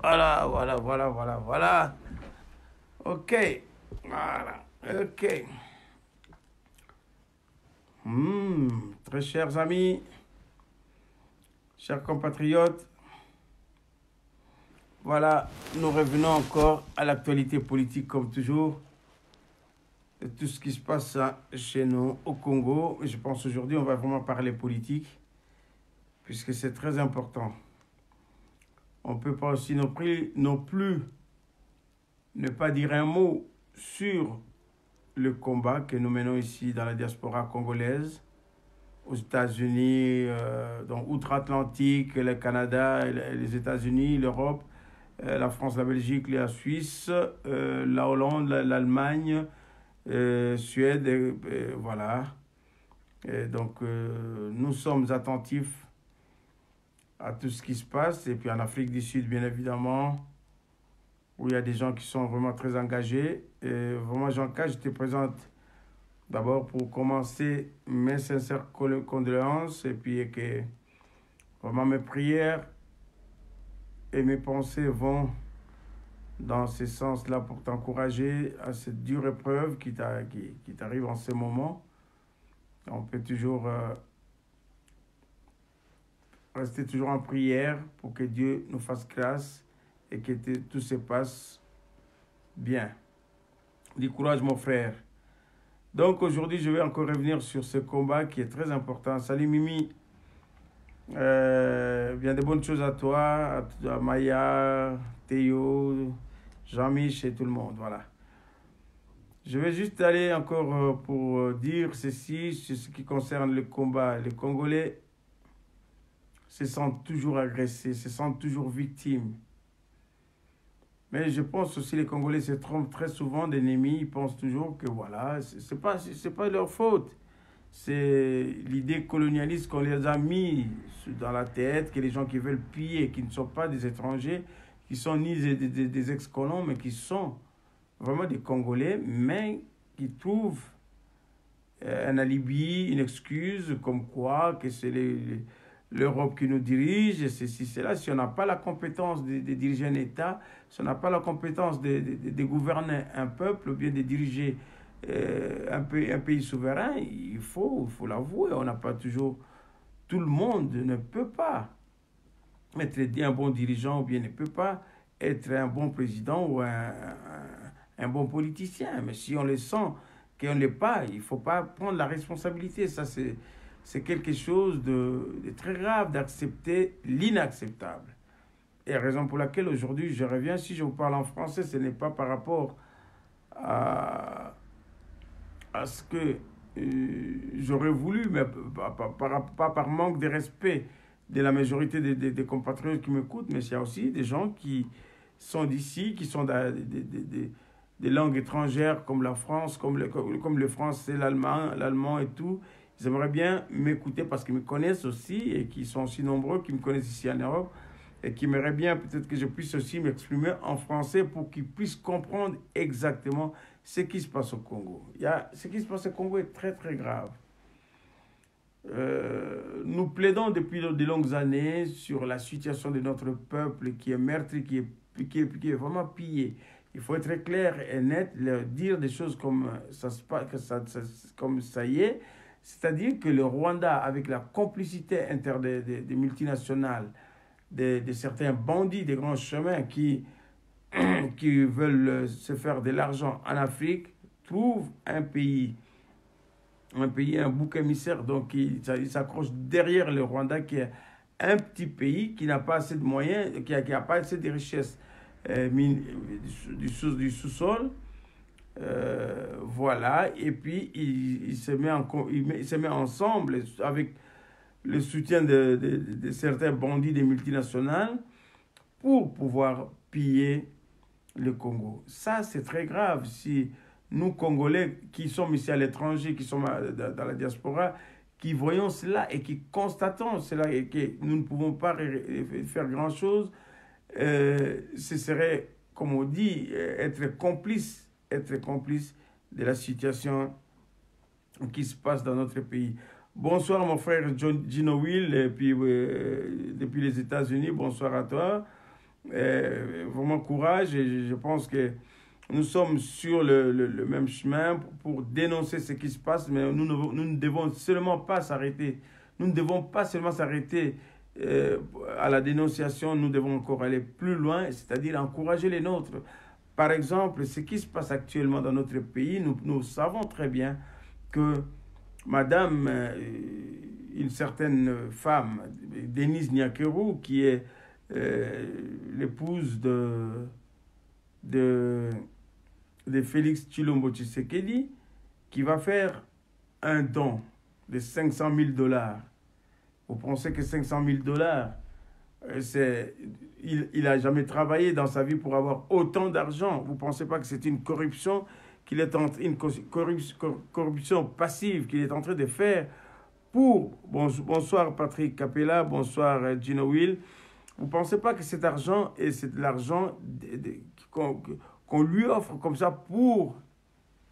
Voilà, voilà, voilà, voilà, voilà. Ok. Voilà. Ok. Très chers amis, chers compatriotes, voilà, nous revenons encore à l'actualité politique comme toujours, de tout ce qui se passe chez nous au Congo. Je pense aujourd'hui on va vraiment parler politique, puisque c'est très important. On ne peut pas aussi non plus ne pas dire un mot sur le combat que nous menons ici dans la diaspora congolaise, aux États-Unis, donc outre-Atlantique, le Canada, les États-Unis, l'Europe, la France, la Belgique, la Suisse, la Hollande, l'Allemagne, Suède, voilà. Et donc nous sommes attentifs à tout ce qui se passe. Et puis en Afrique du Sud, bien évidemment, où il y a des gens qui sont vraiment très engagés. Et vraiment, Jean-Claude, je te présente d'abord pour commencer mes sincères condoléances et puis que vraiment mes prières et mes pensées vont dans ce sens-là pour t'encourager à cette dure épreuve qui t'arrive en ce moment. On peut toujours rester toujours en prière pour que Dieu nous fasse grâce et que tout se passe bien. Du courage, mon frère. Donc aujourd'hui, je vais encore revenir sur ce combat qui est très important. Salut Mimi. Bien de bonnes choses à toi, à Maya, Théo, Jean-Mich et tout le monde. Voilà. Je vais juste aller encore pour dire ceci sur ce qui concerne le combat. Les Congolais se sentent toujours agressés, se sentent toujours victimes. Mais je pense aussi que les Congolais se trompent très souvent d'ennemis. Ils pensent toujours que voilà, c'est pas leur faute. C'est l'idée colonialiste qu'on les a mis dans la tête, que les gens qui veulent piller, qui ne sont pas des étrangers, qui sont ni des ex-colons, mais qui sont vraiment des Congolais, mais qui trouvent un alibi, une excuse, comme quoi que c'est l'Europe qui nous dirige, et ceci, cela. Si on n'a pas la compétence de diriger un État, si on n'a pas la compétence de gouverner un peuple, ou bien de diriger un pays souverain, il faut l'avouer, on n'a pas toujours... Tout le monde ne peut pas être un bon dirigeant ou bien ne peut pas être un bon président ou un bon politicien. Mais si on le sent qu'on ne l'est pas, il ne faut pas prendre la responsabilité. Ça, c'est quelque chose de très grave d'accepter l'inacceptable. Et la raison pour laquelle aujourd'hui je reviens, si je vous parle en français, ce n'est pas par rapport à ce que j'aurais voulu, mais pas par manque de respect de la majorité des compatriotes qui m'écoutent, mais il y a aussi des gens qui sont d'ici, qui sont des langues étrangères comme la France, comme le français, l'allemand et tout. Ils aimeraient bien m'écouter parce qu'ils me connaissent aussi et qui sont aussi nombreux, qui me connaissent ici en Europe et qui aimeraient bien peut-être que je puisse aussi m'exprimer en français pour qu'ils puissent comprendre exactement ce qui se passe au Congo. Ce qui se passe au Congo est très très grave. Nous plaidons depuis de longues années sur la situation de notre peuple qui est meurtri, qui est vraiment pillé. Il faut être clair et net, dire des choses comme comme ça y est. C'est-à-dire que le Rwanda, avec la complicité des multinationales, de certains bandits des grands chemins qui veulent se faire de l'argent en Afrique, trouve un bouc émissaire, donc il s'accroche derrière le Rwanda, qui est un petit pays qui n'a pas assez de moyens, qui n'a pas assez de richesses du sous-sol. Voilà, et puis il se met ensemble avec le soutien de certains bandits des multinationales pour pouvoir piller le Congo. Ça, c'est très grave. Si nous, Congolais, qui sommes ici à l'étranger, qui sommes dans la diaspora, qui voyons cela et qui constatons cela et que nous ne pouvons pas faire grand-chose, ce serait, comme on dit, être complice de la situation qui se passe dans notre pays. Bonsoir mon frère Gino Will, et puis depuis les États-Unis, bonsoir à toi. vraiment courage et je pense que nous sommes sur le même chemin pour dénoncer ce qui se passe, mais nous ne devons seulement pas s'arrêter. Nous ne devons pas seulement s'arrêter à la dénonciation, nous devons encore aller plus loin, c'est-à-dire encourager les nôtres. Par exemple, ce qui se passe actuellement dans notre pays, nous savons très bien que Madame, une certaine femme, Denise Nyakeru, qui est l'épouse de, de Félix Tshilombo Tshisekedi, qui va faire un don de 500 000 dollars. Vous pensez que 500 000 dollars, il n'a jamais travaillé dans sa vie pour avoir autant d'argent. Vous ne pensez pas que c'est une corruption une corruption passive qu'il est en train de faire pour... Bonsoir Patrick Capella, bonsoir Gino Will. Vous ne pensez pas que cet argent, et c'est de l'argent qu'on lui offre comme ça pour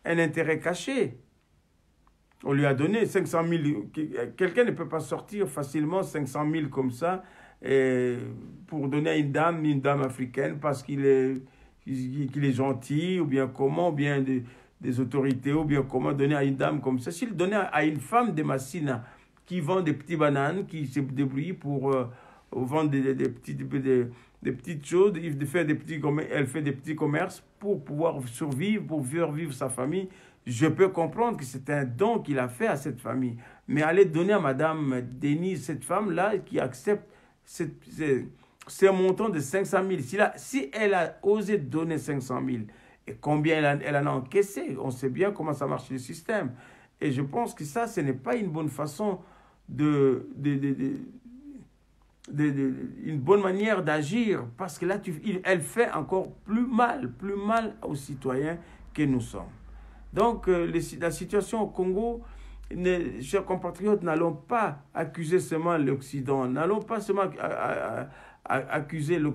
un intérêt caché? On lui a donné 500 000. Quelqu'un ne peut pas sortir facilement 500 000 comme ça pour donner à une dame africaine parce qu'il est gentil, ou bien comment, ou bien des autorités, ou bien comment donner à une dame comme ça. S'il donnait à une femme de Massina qui vend des petites bananes, qui se débrouille pour vendre des petites choses, elle fait des petits commerces pour pouvoir survivre, pour faire vivre sa famille, je peux comprendre que c'est un don qu'il a fait à cette famille. Mais aller donner à Madame Denise, cette femme-là, qui accepte ce montant de 500 000, si elle a osé donner 500 000, et combien elle en a encaissé, on sait bien comment ça marche le système. Et je pense que ça, ce n'est pas une bonne façon une bonne manière d'agir, parce que là, elle fait encore plus mal aux citoyens que nous sommes. Donc, la situation au Congo, chers compatriotes, n'allons pas accuser seulement l'Occident, n'allons pas seulement accuser le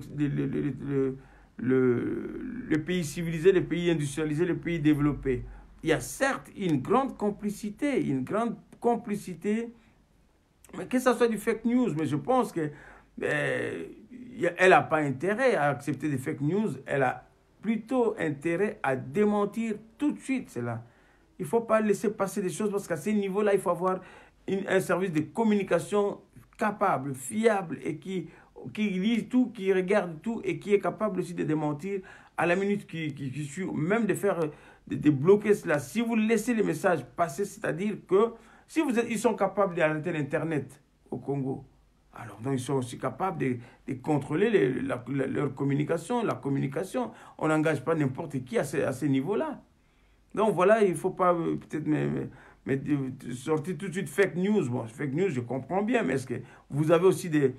pays civilisé, le pays industrialisé, le pays développé. Il y a certes une grande complicité, mais que ça soit du fake news, mais je pense que elle n'a pas intérêt à accepter des fake news, elle a plutôt intérêt à démentir tout de suite cela. Il ne faut pas laisser passer des choses parce qu'à ce niveau-là, il faut avoir un service de communication capable, fiable et qui lit tout, qui regarde tout et qui est capable aussi de démentir à la minute qui suit, même de bloquer cela. Si vous laissez les messages passer, c'est-à-dire que si ils sont capables d'arrêter l'Internet au Congo, alors donc ils sont aussi capables de contrôler leur communication, la communication. On n'engage pas n'importe qui à ce niveau-là. Donc voilà, il ne faut pas peut-être sortir tout de suite fake news. Bon, fake news, je comprends bien, mais est-ce que vous avez aussi des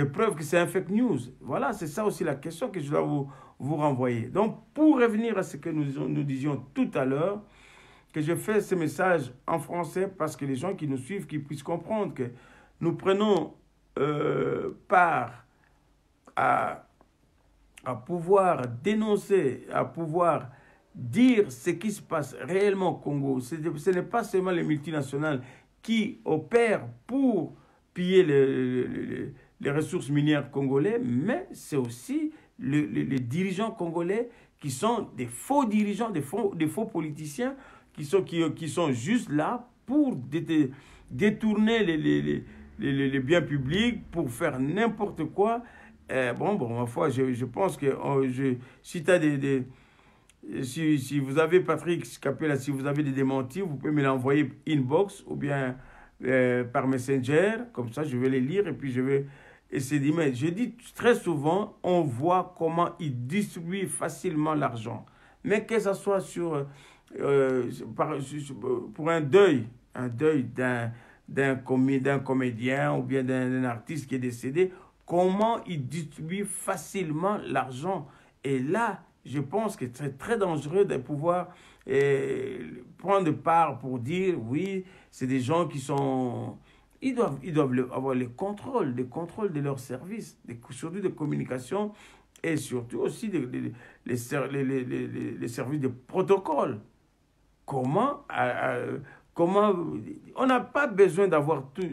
preuves que c'est un fake news? Voilà, c'est ça aussi la question que je dois vous renvoyer. Donc, pour revenir à ce que nous disions tout à l'heure, que je fais ce message en français parce que les gens qui nous suivent, qui puissent comprendre que nous prenons part à pouvoir dénoncer, à pouvoir dire ce qui se passe réellement au Congo. Ce n'est pas seulement les multinationales qui opèrent pour piller les ressources minières congolais, mais c'est aussi les dirigeants congolais qui sont des faux dirigeants, des faux politiciens qui sont juste là pour détourner les biens publics, pour faire n'importe quoi. Ma foi, je pense que si vous avez, Patrick Capella, si vous avez des démentis, vous pouvez me l'envoyer inbox ou bien par Messenger. Comme ça, je vais les lire et puis je vais essayer d'y mettre. Je dis très souvent, on voit comment ils distribuent facilement l'argent. Mais que ce soit pour un deuil d'un comédien ou bien d'un artiste qui est décédé, comment ils distribuent facilement l'argent. Et là, je pense que c'est très dangereux de pouvoir prendre part pour dire, oui, c'est des gens qui sont... Ils doivent avoir le contrôle de leurs services, surtout de communication et surtout aussi les services de protocole. Comment on n'a pas besoin d'avoir tout...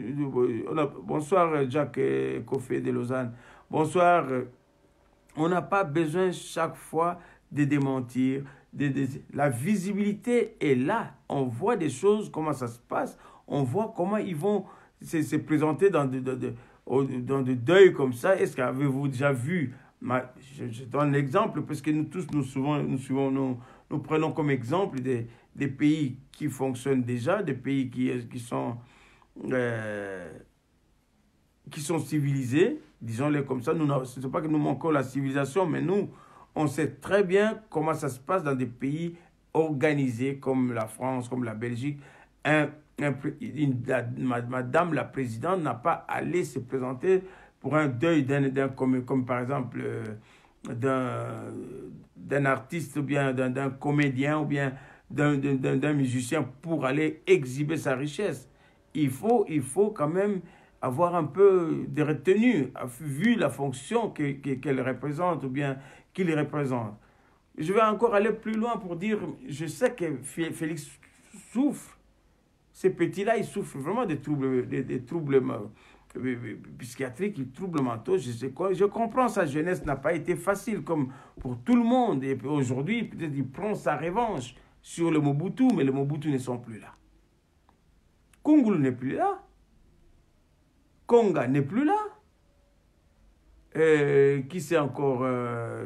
Bonsoir Jacques Koffé de Lausanne. Bonsoir On n'a pas besoin chaque fois de démentir. La visibilité est là. On voit des choses, comment ça se passe. On voit comment ils vont se présenter dans de deuil comme ça. Est-ce qu'avez-vous déjà vu je donne l'exemple parce que nous tous, nous prenons comme exemple des pays qui fonctionnent déjà, des pays qui sont civilisés, disons-le comme ça. Ce n'est pas que nous manquons la civilisation, mais nous, on sait très bien comment ça se passe dans des pays organisés comme la France, comme la Belgique. Madame la présidente n'a pas allé se présenter pour un deuil comme par exemple d'un artiste ou bien d'un comédien ou bien d'un musicien pour aller exhiber sa richesse. Il faut quand même avoir un peu de retenue, vu la fonction qu'elle représente ou bien qu'il représente. Je vais encore aller plus loin pour dire, je sais que Félix souffre. Ces petits-là, ils souffrent vraiment des troubles psychiatriques, des troubles mentaux. Je comprends, sa jeunesse n'a pas été facile comme pour tout le monde. Et aujourd'hui, peut-être il prend sa revanche sur le Mobutu, mais les Mobutu ne sont plus là. Kungulu n'est plus là. Konga n'est plus là. Qui c'est encore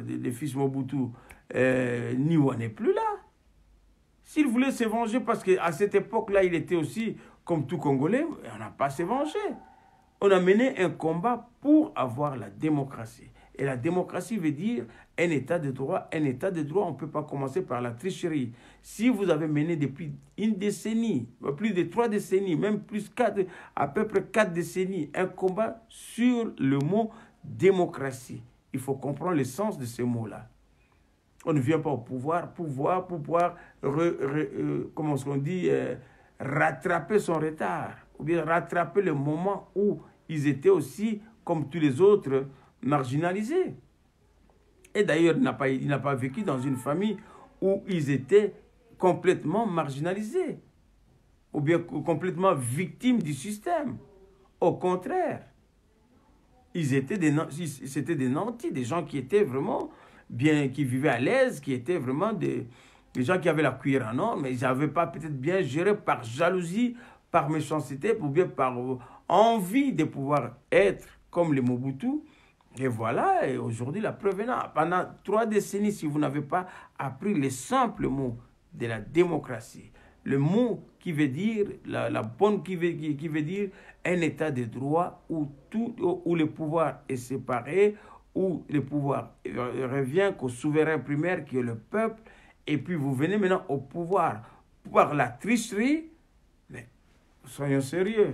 des fils Mobutu? Niwa n'est plus là. S'il voulait se venger, parce qu'à cette époque-là, il était aussi comme tout Congolais, on n'a pas se venger. On a mené un combat pour avoir la démocratie. Et la démocratie veut dire un état de droit. Un état de droit, on ne peut pas commencer par la tricherie. Si vous avez mené depuis une décennie, plus de 3 décennies, même plus 4, à peu près 4 décennies, un combat sur le mot démocratie, il faut comprendre le sens de ce mot-là. On ne vient pas au pouvoir pour pouvoir comment on dit, rattraper son retard, ou bien rattraper le moment où ils étaient aussi, comme tous les autres, marginalisés. Et d'ailleurs, il n'a pas vécu dans une famille où ils étaient complètement marginalisés, ou bien complètement victimes du système. Au contraire, c'était des nantis, des gens qui étaient vraiment bien, qui vivaient à l'aise, qui étaient vraiment des gens qui avaient la cuillère en or, mais ils n'avaient pas peut-être bien géré par jalousie, par méchanceté, ou bien par envie de pouvoir être comme les Mobutu. Et voilà, et aujourd'hui la preuve est là. Pendant 3 décennies, si vous n'avez pas appris les simples mots de la démocratie, le mot qui veut dire, la bonne qui veut dire un état de droit où le pouvoir est séparé, où le pouvoir revient qu'au souverain primaire qui est le peuple, et puis vous venez maintenant au pouvoir par la tricherie. Mais soyons sérieux.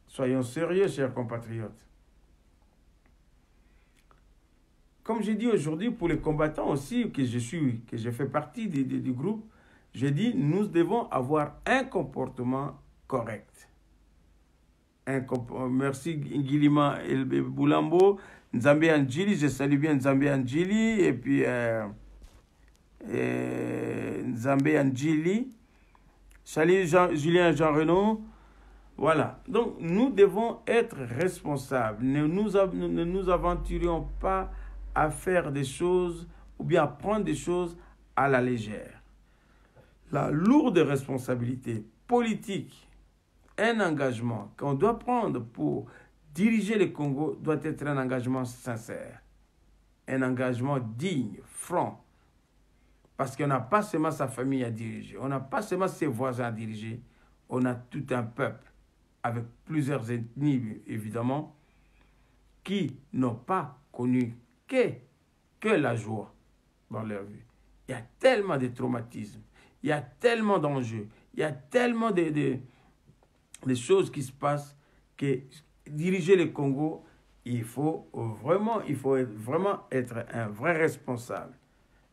Soyons sérieux, chers compatriotes. Comme j'ai dit aujourd'hui, pour les combattants aussi, que je fais partie du groupe, j'ai dit, nous devons avoir un comportement correct. Merci Ngilima Boulambo, Nzambe Anjili, je salue bien Nzambe Anjili, et puis Nzambe Anjili, salut Julien Jean Renaud. Voilà, donc nous devons être responsables, ne nous aventurions pas à faire des choses ou bien à prendre des choses à la légère. La lourde responsabilité politique, un engagement qu'on doit prendre pour diriger le Congo doit être un engagement sincère, un engagement digne, franc, parce qu'on n'a pas seulement sa famille à diriger, on n'a pas seulement ses voisins à diriger, on a tout un peuple avec plusieurs ethnies évidemment qui n'ont pas connu que la joie dans leur vie. Il y a tellement de traumatismes, il y a tellement d'enjeux, il y a tellement de choses qui se passent que diriger le Congo, il faut vraiment être un vrai responsable.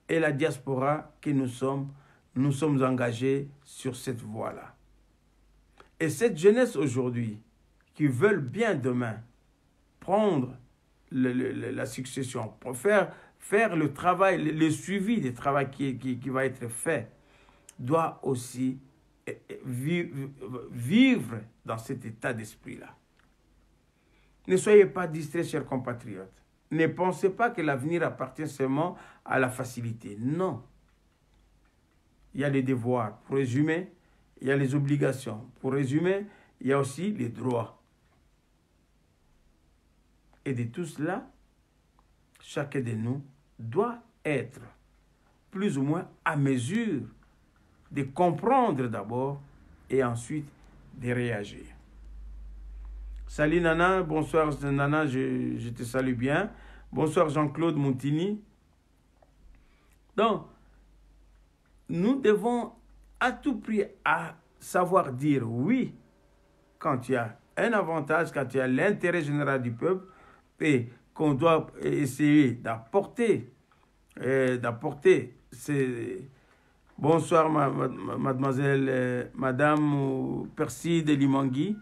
Et la diaspora que nous sommes engagés sur cette voie-là. Et cette jeunesse aujourd'hui, qui veulent bien demain prendre la succession, pour faire le travail, le suivi du travail qui va être fait, doit aussi vivre dans cet état d'esprit-là. Ne soyez pas distraits, chers compatriotes. Ne pensez pas que l'avenir appartient seulement à la facilité. Non. Il y a les devoirs. Pour résumer, il y a les obligations. Pour résumer, il y a aussi les droits. Et de tout cela, chacun de nous doit être plus ou moins à mesure de comprendre d'abord et ensuite de réagir. Salut Nana, bonsoir Nana, je te salue bien. Bonsoir Jean-Claude Montini. Donc, nous devons à tout prix à savoir dire oui quand il y a un avantage, quand il y a l'intérêt général du peuple et qu'on doit essayer d'apporter ces... Bonsoir mademoiselle, madame Percy de Limangui.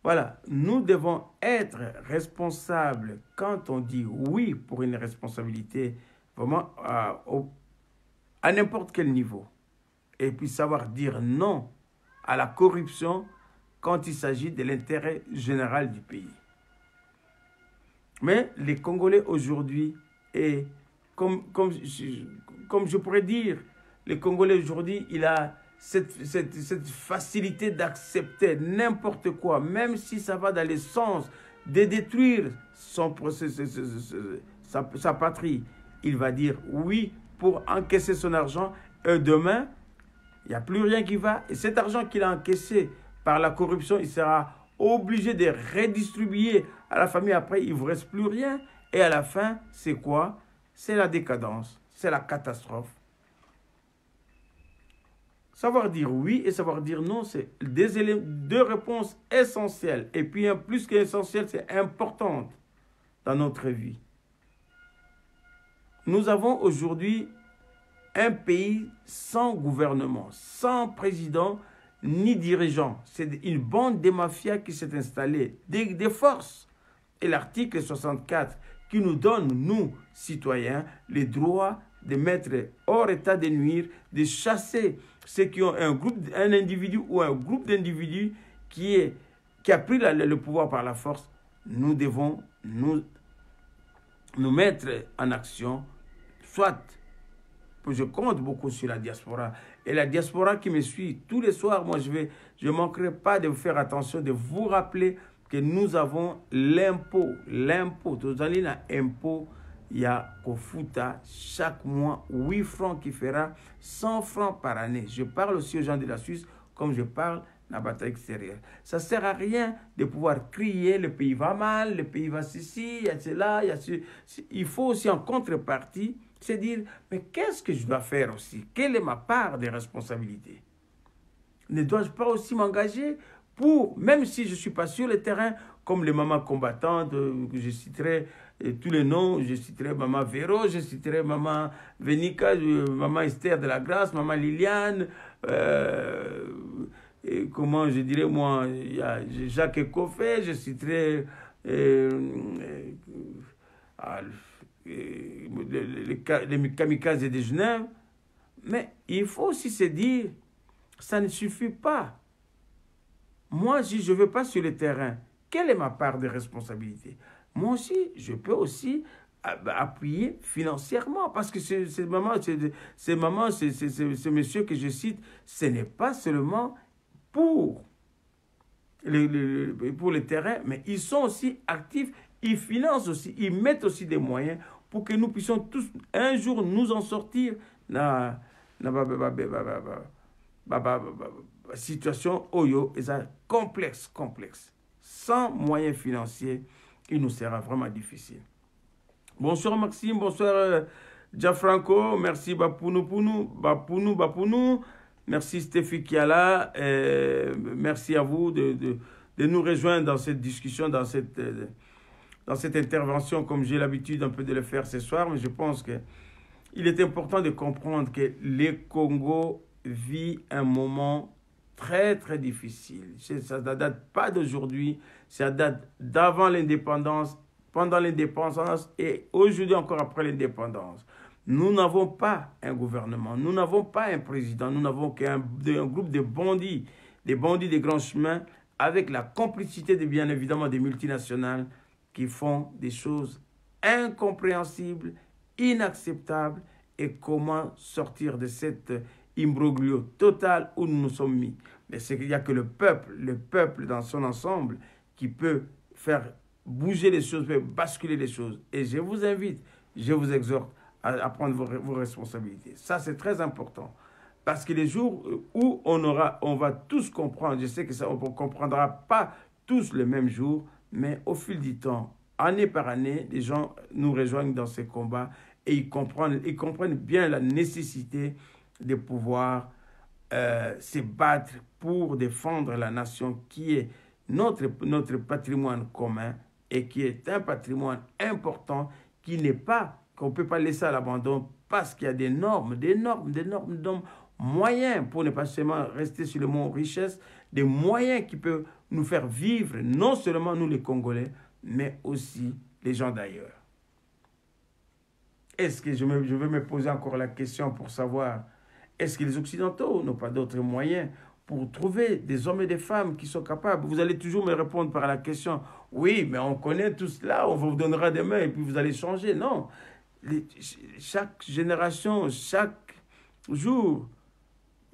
Voilà, nous devons être responsables quand on dit oui pour une responsabilité, vraiment à n'importe quel niveau. Et puis savoir dire non à la corruption quand il s'agit de l'intérêt général du pays. Mais les Congolais aujourd'hui, et comme je pourrais dire, les Congolais aujourd'hui, il a cette facilité d'accepter n'importe quoi, même si ça va dans le sens de détruire sa patrie. Il va dire oui pour encaisser son argent, et demain, il n'y a plus rien qui va. Et cet argent qu'il a encaissé par la corruption, il sera obligé de redistribuer à la famille. Après, il ne vous reste plus rien. Et à la fin, c'est quoi? C'est la décadence, c'est la catastrophe. Savoir dire oui et savoir dire non, c'est deux réponses essentielles. Et puis, plus qu'essentielles, c'est important dans notre vie. Nous avons aujourd'hui un pays sans gouvernement, sans président ni dirigeant. C'est une bande de mafias qui s'est installée, des forces. Et l'article 64 qui nous donne, nous, citoyens, les droits de mettre hors état de nuire, de chasser ceux qui ont un individu ou un groupe d'individus qui a pris le pouvoir par la force. Nous devons nous mettre en action, soit, je compte beaucoup sur la diaspora, et la diaspora qui me suit tous les soirs, moi je ne manquerai pas de vous faire attention, de vous rappeler que nous avons l'impôt, tous allez dans l'impôt, il y a Kofuta chaque mois 8 francs qui fera 100 francs par année. Je parle aussi aux gens de la Suisse comme je parle dans la bataille extérieure. Ça ne sert à rien de pouvoir crier le pays va mal, le pays va ceci, il y a cela, il y a ceci. Il faut aussi en contrepartie se dire mais qu'est-ce que je dois faire aussi? Quelle est ma part de responsabilité? Ne dois-je pas aussi m'engager pour, même si je ne suis pas sur le terrain, comme les mamans combattantes, que je citerai tous les noms, je citerai maman Véro, je citerai maman Vénica, maman Esther de la Grâce, maman Liliane, et comment je dirais moi, il y a Jacques Ekoffé, je citerai les kamikazes de Genève. Mais il faut aussi se dire, ça ne suffit pas. Moi, si je ne vais pas sur le terrain, quelle est ma part de responsabilité? Moi aussi, je peux aussi appuyer financièrement. Parce que ces messieurs que je cite, ce n'est pas seulement pour le terrain, mais ils sont aussi actifs, ils financent aussi, ils mettent aussi des moyens pour que nous puissions tous un jour nous en sortir dans situation oyo est complexe. Sans moyens financiers, il nous sera vraiment difficile. Bonsoir Maxime, bonsoir Gianfranco, merci Bapounou. Merci Stéphie Kiala, merci à vous de nous rejoindre dans cette discussion, dans cette intervention, comme j'ai l'habitude un peu de le faire ce soir, mais je pense qu'il est important de comprendre que le Congo vit un moment très très difficile. Ça ne date pas d'aujourd'hui, ça date d'avant l'indépendance, pendant l'indépendance et aujourd'hui encore après l'indépendance. Nous n'avons pas un gouvernement, nous n'avons pas un président, nous n'avons qu'un groupe de bandits, des bandits des grands chemins, avec la complicité bien évidemment des multinationales qui font des choses incompréhensibles, inacceptables, et comment sortir de cet imbroglio total où nous nous sommes mis. Mais c'est qu'il n'y a que le peuple dans son ensemble qui peut faire bouger les choses, peut basculer les choses. Et je vous invite, je vous exhorte à prendre vos responsabilités. Ça, c'est très important. Parce que les jours où on va tous comprendre, je sais que ça, on ne comprendra pas tous le même jour, mais au fil du temps, année par année, les gens nous rejoignent dans ces combats et ils comprennent bien la nécessité de pouvoir se battre pour défendre la nation qui est notre patrimoine commun et qui est un patrimoine important qu'on ne peut pas laisser à l'abandon parce qu'il y a d'énormes moyens pour ne pas seulement rester sur le mot richesse, des moyens qui peuvent nous faire vivre, non seulement nous les Congolais, mais aussi les gens d'ailleurs. Est-ce que je vais me poser encore la question pour savoir, est-ce que les Occidentaux n'ont pas d'autres moyens pour trouver des hommes et des femmes qui sont capables? Vous allez toujours me répondre par la question, oui, mais on connaît tout cela, on vous donnera des mains et puis vous allez changer. Non, chaque génération, chaque jour,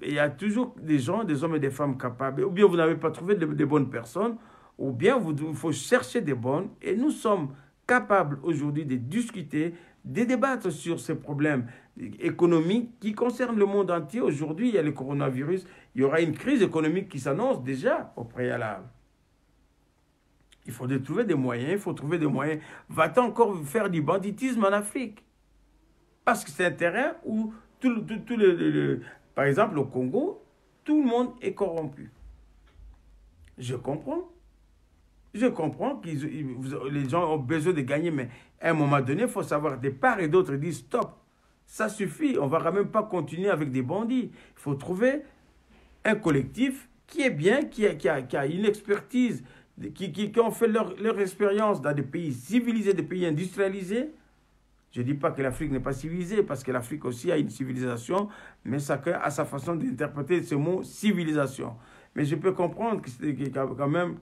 il y a toujours des gens, des hommes et des femmes capables. Ou bien vous n'avez pas trouvé de bonnes personnes, ou bien il faut chercher des bonnes. Et nous sommes capables aujourd'hui de discuter, de débattre sur ces problèmes économiques qui concernent le monde entier. Aujourd'hui, il y a le coronavirus. Il y aura une crise économique qui s'annonce déjà au préalable. Il faut trouver des moyens, il faut trouver des moyens. Va-t-on encore faire du banditisme en Afrique? Parce que c'est un terrain où par exemple, au Congo, tout le monde est corrompu. Je comprends. Je comprends que les gens ont besoin de gagner, mais à un moment donné, il faut savoir, de part et d'autre, dire stop. Ça suffit, on ne va quand même pas continuer avec des bandits. Il faut trouver un collectif qui est bien, qui a une expertise, qui ont fait leur expérience dans des pays civilisés, des pays industrialisés. Je ne dis pas que l'Afrique n'est pas civilisée, parce que l'Afrique aussi a une civilisation, mais chacun a sa façon d'interpréter ce mot civilisation. Mais je peux comprendre que quand même,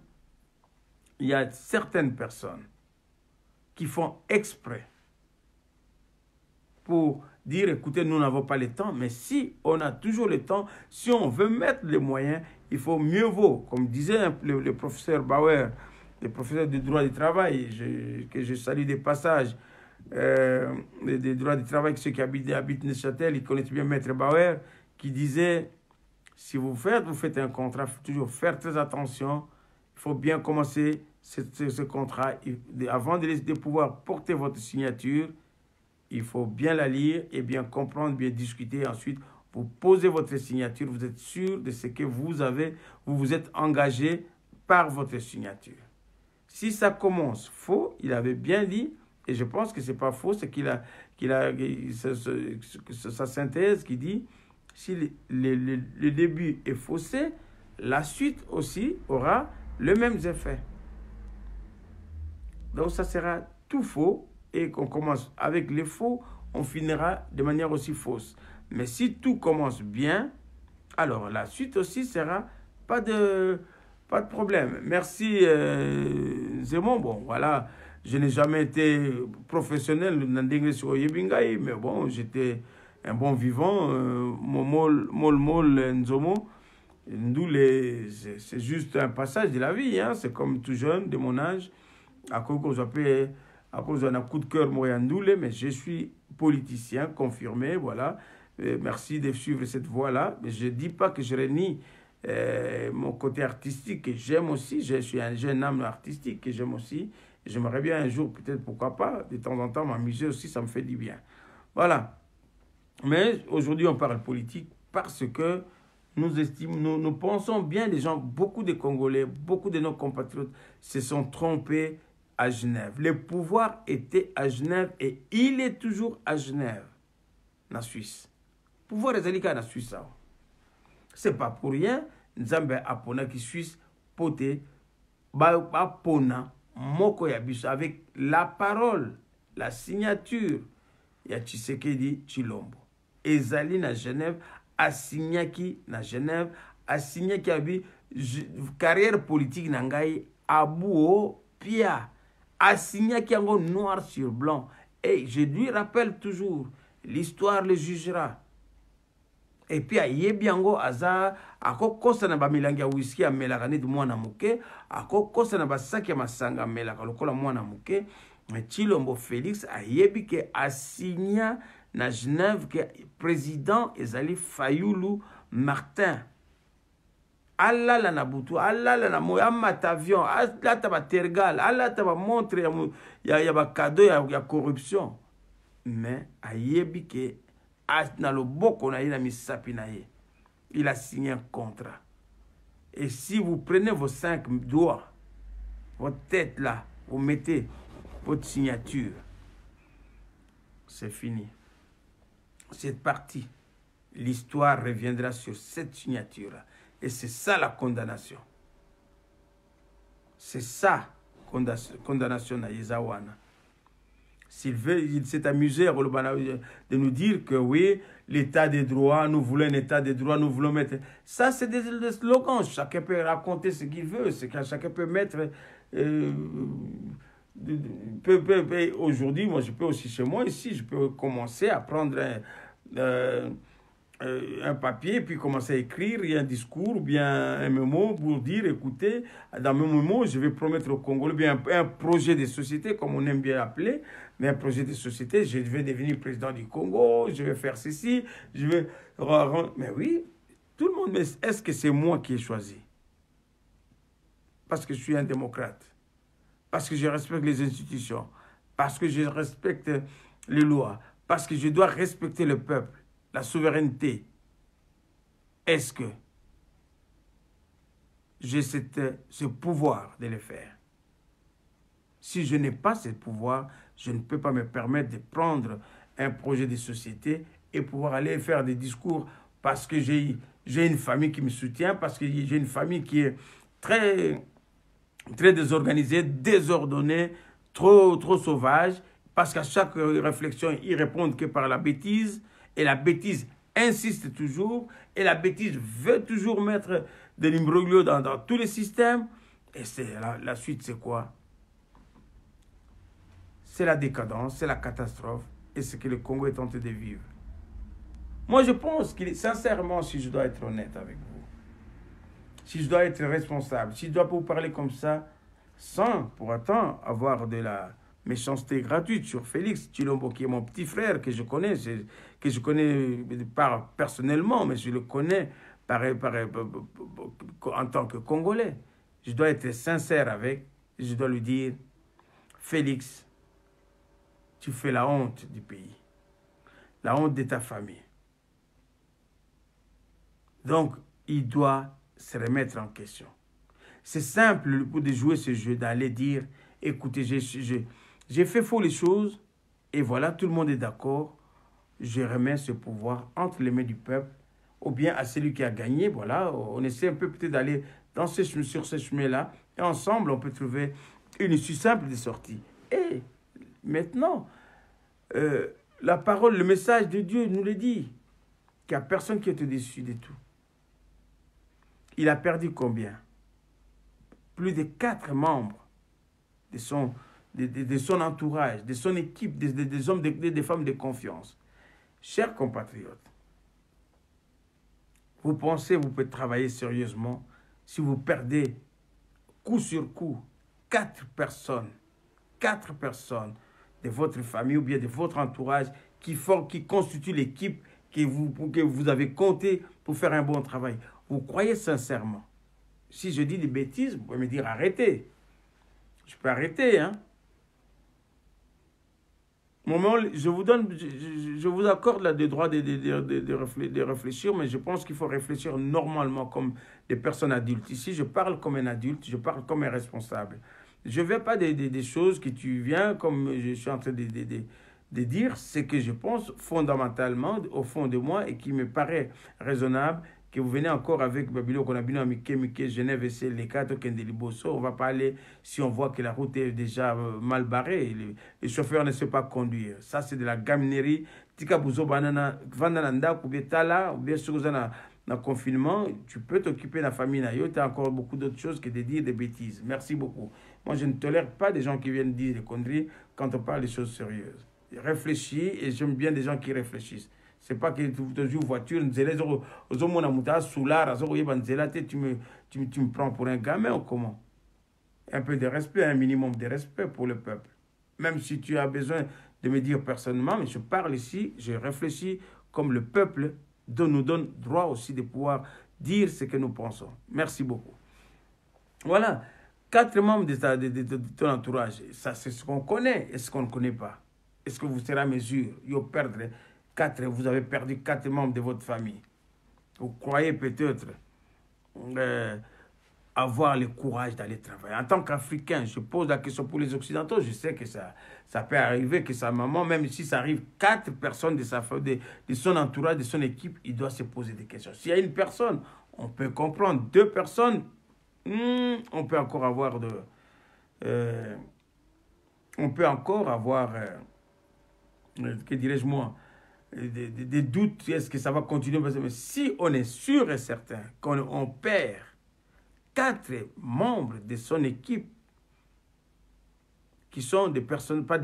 il y a certaines personnes qui font exprès pour dire, écoutez, nous n'avons pas le temps, mais si on a toujours le temps, si on veut mettre les moyens, il faut mieux vaut, comme disait le professeur Bauer, le professeur du droit du travail, que je salue des passages, des droits du travail, ceux qui habitent Neuchâtel, ils connaissent bien Maître Bauer, qui disait, si vous faites un contrat, il faut toujours faire très attention, il faut bien commencer ce contrat, avant de pouvoir porter votre signature, il faut bien la lire et bien comprendre, bien discuter, ensuite vous posez votre signature, vous êtes sûr de ce que vous vous êtes engagé par votre signature. Si ça commence faux, il avait bien dit, et je pense que ce n'est pas faux, c'est sa synthèse qui dit, si le début est faussé, la suite aussi aura le même effet. Donc ça sera tout faux, et qu'on commence avec les faux, on finira de manière aussi fausse. Mais si tout commence bien, alors la suite aussi sera pas de problème. Merci Zemon. Bon, voilà. Je n'ai jamais été professionnel dans l'anglais sur Yebingaï, mais bon, j'étais un bon vivant. Mol Nzomo. C'est juste un passage de la vie. Hein. C'est comme tout jeune, de mon âge. À cause d'un coup de cœur, mais je suis politicien confirmé. Voilà. Merci de suivre cette voie-là. Mais je ne dis pas que je renie mon côté artistique que j'aime aussi. Je suis un jeune âme artistique que j'aime aussi. J'aimerais bien un jour, peut-être, pourquoi pas, de temps en temps, m'amuser aussi, ça me fait du bien. Voilà. Mais aujourd'hui, on parle politique parce que nous pensons bien, les gens, beaucoup de Congolais, beaucoup de nos compatriotes se sont trompés à Genève. Le pouvoir était à Genève et il est toujours à Genève, en Suisse. Le pouvoir est en Suisse. Ce n'est pas pour rien, Nzambe apona qui Suisse poté, apona, moko yabiso, avec la parole, la signature, ya Tshisekedi Tshilombo. Ezali na Genève, asignaki na Genève, asignaki abi carrière politique nangai abuo pia. assigné qui en noir sur blanc. Et je lui rappelle toujours, l'histoire le jugera. Et puis ayebi yango aza akokosa na bamilangi ya whisky amelaka neti mwana muke, akokosa na basaki ya masanga amelaka lokola mwana muke. Tshilombo Félix ayebi ke asigna na Genève ke président ezali Fayulu Martin. Alala na butu, alala na moya matavion, alata ba tergal, alata ba montre ya ba cadeau ya corruption. Mais ayebi ke na loboko na ye na misapi na ye. Il a signé un contrat. Et si vous prenez vos 5 doigts, votre tête là, vous mettez votre signature, c'est fini. Cette partie, l'histoire reviendra sur cette signature-là. Et c'est ça la condamnation. C'est ça, condamnation à Yezawana. Il s'est amusé de nous dire que oui, l'état des droits, nous voulons un état des droits, nous voulons mettre... Ça, c'est des slogans. Chacun peut raconter ce qu'il veut. Chacun peut mettre... Aujourd'hui, moi, je peux aussi chez moi, ici, je peux commencer à prendre un papier, puis commencer à écrire un discours, ou bien un mémo pour dire, écoutez, dans mes mémos, je vais promettre au Congolais, bien un projet de société, comme on aime bien appeler, mais un projet de société, je vais devenir président du Congo, je vais faire ceci, je vais... Mais oui, tout le monde, mais est-ce que c'est moi qui ai choisi? Parce que je suis un démocrate, parce que je respecte les institutions, parce que je respecte les lois, parce que je dois respecter le peuple, la souveraineté. Est-ce que j'ai ce pouvoir de le faire? Si je n'ai pas ce pouvoir, je ne peux pas me permettre de prendre un projet de société et pouvoir aller faire des discours parce que j'ai une famille qui me soutient, parce que j'ai une famille qui est très désorganisée, désordonnée, trop sauvage, parce qu'à chaque réflexion, ils répondent que par la bêtise, et la bêtise insiste toujours, et la bêtise veut toujours mettre de l'imbroglio dans tous les systèmes. Et la suite, c'est quoi? C'est la décadence, c'est la catastrophe, et c'est que le Congo est en train de vivre. Moi, je pense que, sincèrement, si je dois être honnête avec vous, si je dois être responsable, si je dois vous parler comme ça, sans pour autant avoir de la méchanceté gratuite sur Félix Tshilombo, qui est mon petit frère, que je connais pas personnellement, mais je le connais en tant que Congolais. Je dois être sincère avec, je dois lui dire, Félix, tu fais la honte du pays, la honte de ta famille. Donc, il doit se remettre en question. C'est simple pour de jouer ce jeu, d'aller dire, écoutez, j'ai fait faux les choses, et voilà, tout le monde est d'accord, je remets ce pouvoir entre les mains du peuple, ou bien à celui qui a gagné, voilà, on essaie un peu peut-être d'aller sur ce chemin-là, et ensemble, on peut trouver une issue simple de sortie. Et maintenant, la parole, le message de Dieu nous le dit, qu'il n'y a personne qui est au-dessus de tout. Il a perdu combien? Plus de 4 membres de son entourage, de son équipe, des hommes, des femmes de confiance. Chers compatriotes, vous pensez que vous pouvez travailler sérieusement si vous perdez coup sur coup 4 personnes de votre famille ou bien de votre entourage qui constituent l'équipe que vous avez compté pour faire un bon travail. Vous croyez sincèrement? Si je dis des bêtises, vous pouvez me dire arrêtez. Je peux arrêter, hein? Je vous accorde là le droit de réfléchir, mais je pense qu'il faut réfléchir normalement comme des personnes adultes. Ici, je parle comme un adulte, je parle comme un responsable. Je ne vais pas des choses que tu viens, comme je suis en train de dire, ce que je pense fondamentalement au fond de moi et qui me paraît raisonnable, que vous venez encore avec Babylone, qu'on a bien Mike, Genève, et c'est les 4 Kendeliboso. On ne va pas aller si on voit que la route est déjà mal barrée. Les chauffeurs ne savent pas conduire. Ça, c'est de la gaminerie. Tika Bouzo Banana, Vandananda, ou bien Tala, ou bien Suzana, dans le confinement, tu peux t'occuper de la famille. Tu as encore beaucoup d'autres choses que de dire des bêtises. Merci beaucoup. Moi, je ne tolère pas des gens qui viennent dire des conneries quand on parle des choses sérieuses. Réfléchis, et j'aime bien des gens qui réfléchissent. C'est pas que tu te joues voiture, tu me prends pour un gamin ou comment? Un peu de respect, un minimum de respect pour le peuple. Même si tu as besoin de me dire personnellement, mais je parle ici, je réfléchis comme le peuple nous donne droit aussi de pouvoir dire ce que nous pensons. Merci beaucoup. Voilà, 4 membres de ton entourage, ça c'est ce qu'on connaît et ce qu'on ne connaît pas. Est-ce que vous serez à mesure, vous avez perdu 4 membres de votre famille. Vous croyez peut-être avoir le courage d'aller travailler. En tant qu'Africain, je pose la question pour les Occidentaux, je sais que ça peut arriver, que sa maman, même si ça arrive 4 personnes de son entourage, de son équipe, il doit se poser des questions. S'il y a une personne, on peut comprendre. 2 personnes, on peut encore avoir que dirais-je moi, des doutes, est-ce que ça va continuer? Mais si on est sûr et certain qu'on perd 4 membres de son équipe, qui sont des personnes, pas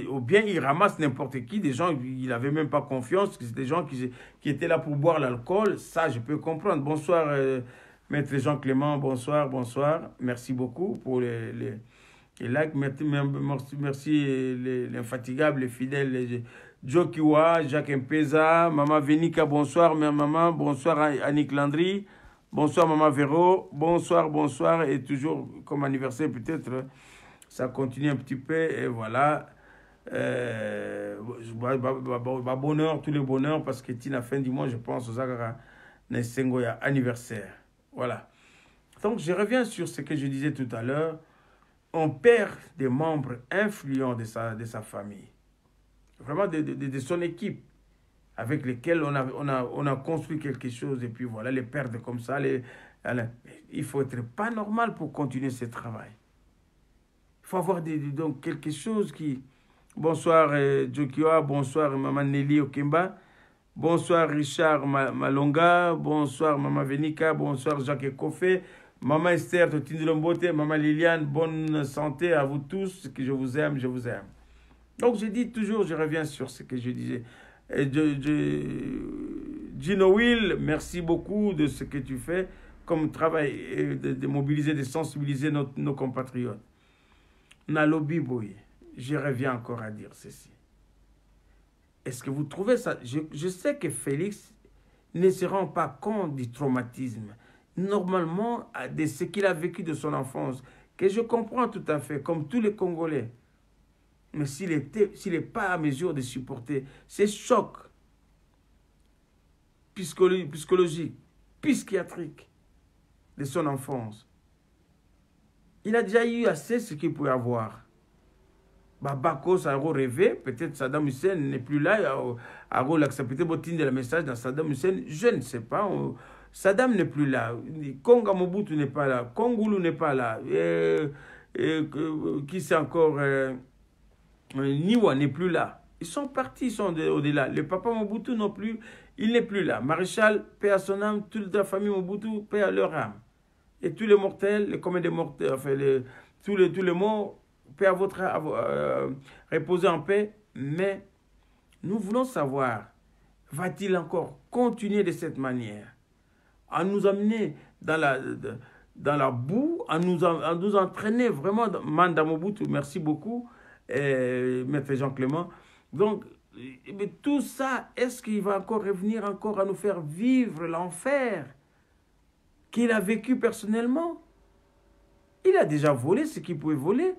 ou bien il ramasse n'importe qui, des gens, il n'avait même pas confiance, des gens qui étaient là pour boire l'alcool, ça je peux comprendre. Bonsoir, Maître Jean-Clément, bonsoir, bonsoir. Merci beaucoup pour les likes, merci l'infatigable, les fidèles, Joe Kiwa, Jacques Mpeza, Maman Venika, bonsoir, mère maman, bonsoir Annick Landry, bonsoir Maman Véro, bonsoir, bonsoir, et toujours comme anniversaire peut-être, ça continue un petit peu, et voilà. Bonheur, tous les bonheurs, parce que Tina fin du mois, je pense aux Agara Nesengoya anniversaire. Voilà. Donc je reviens sur ce que je disais tout à l'heure. On perd des membres influents de sa famille. Vraiment de son équipe, avec lesquels on a construit quelque chose, et puis voilà, les perdre comme ça. Il faut être pas normal pour continuer ce travail. Il faut avoir donc quelque chose qui... Bonsoir Jokioa, bonsoir Maman Nelly Okemba, bonsoir Richard Malonga, bonsoir Maman Venika, bonsoir Jacques Ekofé, Maman Esther Totindilombote, Maman Liliane, bonne santé à vous tous, que je vous aime, je vous aime. Donc je dis toujours, je reviens sur ce que je disais. Gino Will, merci beaucoup de ce que tu fais comme travail de mobiliser, de sensibiliser nos compatriotes. Nalobi Boye, je reviens encore à dire ceci. Est-ce que vous trouvez ça? Je sais que Félix ne se rend pas compte du traumatisme, normalement, de ce qu'il a vécu de son enfance, que je comprends tout à fait, comme tous les Congolais. Mais s'il n'est pas à mesure de supporter ces chocs psychologiques, psychiatriques de son enfance, il a déjà eu assez ce qu'il pouvait avoir. Bako, ça a rêvé, peut-être Saddam Hussein n'est plus là, a accepté de la message dans Saddam Hussein, je ne sais pas. Saddam n'est plus là, Konga Mobutu n'est pas là, Kongulu n'est pas là, qui c'est encore, Niwa n'est plus là. Ils sont partis, ils sont au-delà. Le papa Mobutu non plus, il n'est plus là. Maréchal, paix à son âme, toute la famille Mobutu, paix à leur âme. Et tous les mortels, les communs des mortels, enfin, tous les morts, paix à votre reposer en paix. Mais nous voulons savoir, va-t-il encore continuer de cette manière, à nous amener dans la boue, à nous entraîner vraiment dans Manda Mobutu, merci beaucoup, Maître Jean-Clément. Donc, mais tout ça, est-ce qu'il va encore revenir encore à nous faire vivre l'enfer qu'il a vécu personnellement? Il a déjà volé ce qu'il pouvait voler.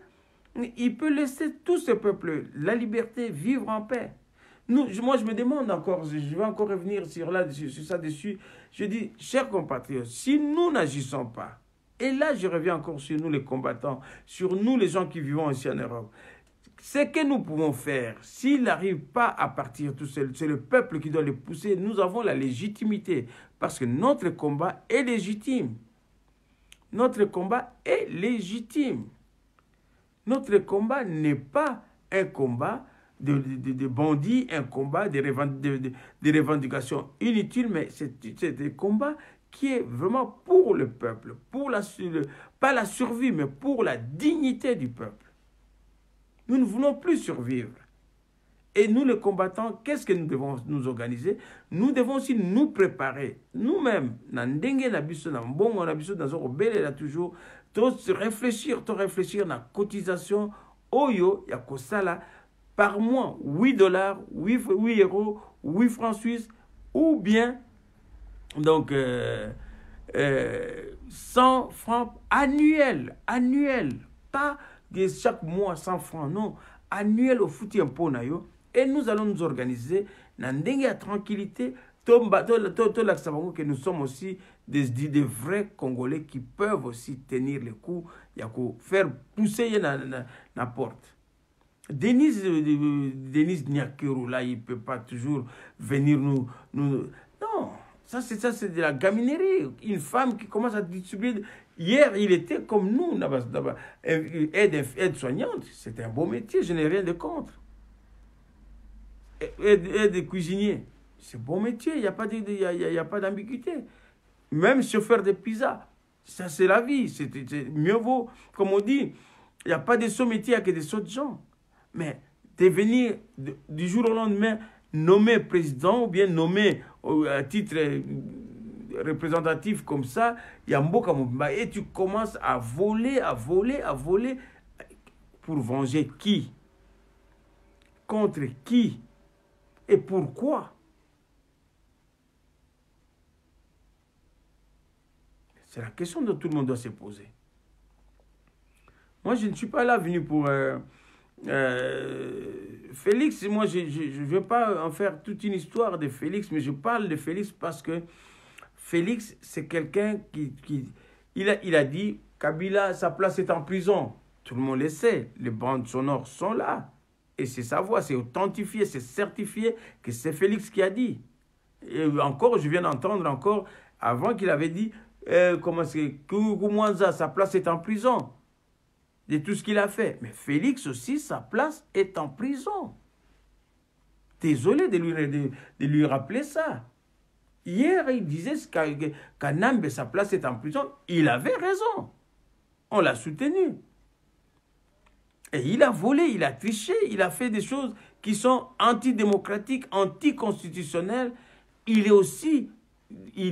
Il peut laisser tout ce peuple, la liberté, vivre en paix. Moi, je me demande encore, je vais encore revenir sur ça dessus. Je dis, chers compatriotes, si nous n'agissons pas, et là je reviens encore sur nous les combattants, sur nous les gens qui vivons ici en Europe, ce que nous pouvons faire, s'il n'arrive pas à partir tout seul, c'est le peuple qui doit le pousser. Nous avons la légitimité, parce que notre combat est légitime. Notre combat est légitime. Notre combat n'est pas un combat de bandits, un combat, des revendications inutiles, mais c'est des combats qui est vraiment pour le peuple, pour pas la survie, mais pour la dignité du peuple. Nous ne voulons plus survivre. Et nous, les combattants, qu'est-ce que nous devons nous organiser? Nous devons aussi nous préparer. Nous-mêmes, toujours, réfléchir na cotisation, oyo, ya kosala, par mois, 8 dollars, 8 euros, 8 francs suisses, ou bien, donc, 100 francs annuels, pas de chaque mois 100 francs, non, annuel au foutu impôt na yo. Et nous allons nous organiser dans une tranquillité, que nous sommes aussi des vrais Congolais qui peuvent aussi tenir le coup, faire pousser la porte. Denis Nyakero, là, il ne peut pas toujours venir nous... Non, ça c'est de la gaminerie. Une femme qui commence à distribuer... Hier, il était comme nous, aide-soignante. C'est un beau métier, je n'ai rien de contre. Aide cuisinier, c'est bon métier, il n'y a pas d'ambiguïté. Même chauffeur de pizza, ça c'est la vie, c'est mieux vaut, comme on dit, il n'y a pas de sauts métiers, il n'y a que des sauts de gens. Mais devenir du jour au lendemain nommé président ou bien nommé à titre représentatif comme ça, il y a un beau comme et tu commences à voler pour venger qui? Contre qui? Et pourquoi? C'est la question que tout le monde doit se poser. Moi, je ne suis pas là venu pour... Félix, moi, je ne veux pas en faire toute une histoire de Félix, mais je parle de Félix parce que Félix, c'est quelqu'un il a dit, Kabila, sa place est en prison. Tout le monde le sait, les bandes sonores sont là. Et c'est sa voix, c'est authentifié, c'est certifié que c'est Félix qui a dit. Et encore, je viens d'entendre encore, avant qu'il avait dit, comment c'est, Kouroumanza, sa place est en prison. De tout ce qu'il a fait. Mais Félix aussi, sa place est en prison. Désolé de lui rappeler ça. Hier, il disait qu'Anambe, sa place est en prison. Il avait raison. On l'a soutenu. Et il a volé, il a triché, il a fait des choses qui sont antidémocratiques, anticonstitutionnelles. Il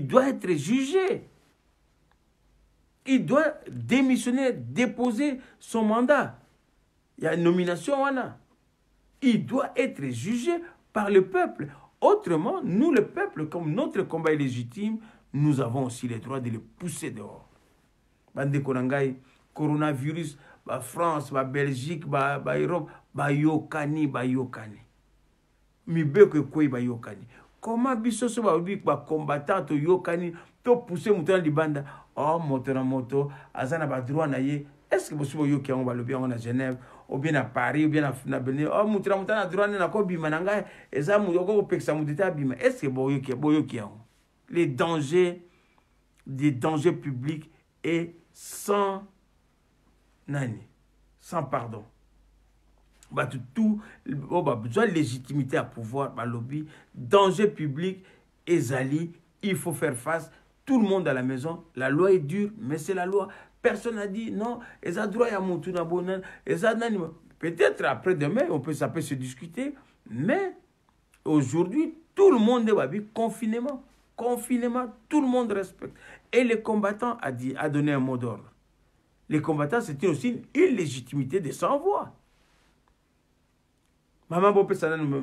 doit être jugé. Il doit démissionner, déposer son mandat. Il y a une nomination, voilà. Il doit être jugé par le peuple. Autrement, nous, le peuple, comme notre combat est légitime, nous avons aussi le droit de le pousser dehors. Bande Konangai, coronavirus, ba France, ba Belgique, ba Europe, ba yokani. Mi beko koi ba yokani. Comment biso so ba combattant to yokani to pousser mutan di banda. Oh moto azana ba droit na ye. Est-ce que vous yoki on ba lobi en Genève ou bien à Paris ou bien à Benin. Oh mutan na droit na ko bima nanga eza mu yoko peksa mudita bima. Est-ce que boyoki on? Les dangers des dangers publics et sans pardon. Tout besoin de légitimité à pouvoir, lobby, danger public, ezali, il faut faire face. Tout le monde à la maison, la loi est dure, mais c'est la loi. Personne n'a dit non, peut-être après-demain, ça peut se discuter, mais aujourd'hui, tout le monde est confinement. Confinement, tout le monde respecte. Et les combattants a donné un mot d'ordre. Les combattants, c'était aussi une légitimité de sans voix. Maman,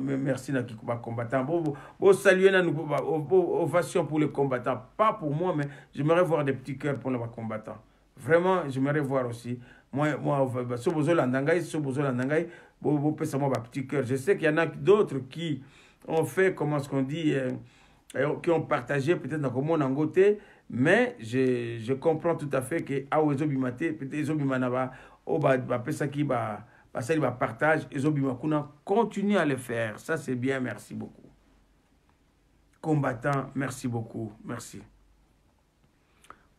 merci à combattants. Saluer ovation pour les combattants. Pas pour moi, mais j'aimerais voir des petits cœurs pour les combattants. Vraiment, j'aimerais voir aussi. Moi, petit cœur. Je sais qu'il y en a d'autres qui ont fait, comment est-ce qu'on dit, qui ont partagé peut-être dans le monde en côté, mais je comprends tout à fait que partage, continue à le faire. Ça, c'est bien. Merci beaucoup. Combattant, merci beaucoup. Merci.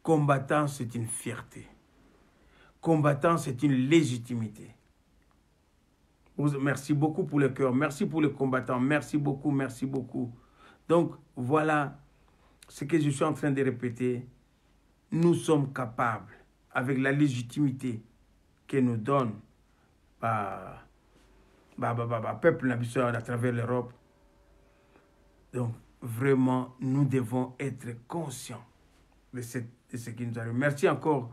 Combattant, c'est une fierté. Combattant, c'est une légitimité. Merci beaucoup pour le cœur. Merci pour les combattants. Merci beaucoup, merci beaucoup. Donc, voilà ce que je suis en train de répéter. Nous sommes capables, avec la légitimité que nous donne peuple nabisseur à travers l'Europe. Donc, vraiment, nous devons être conscients de ce qui nous arrive. Merci encore,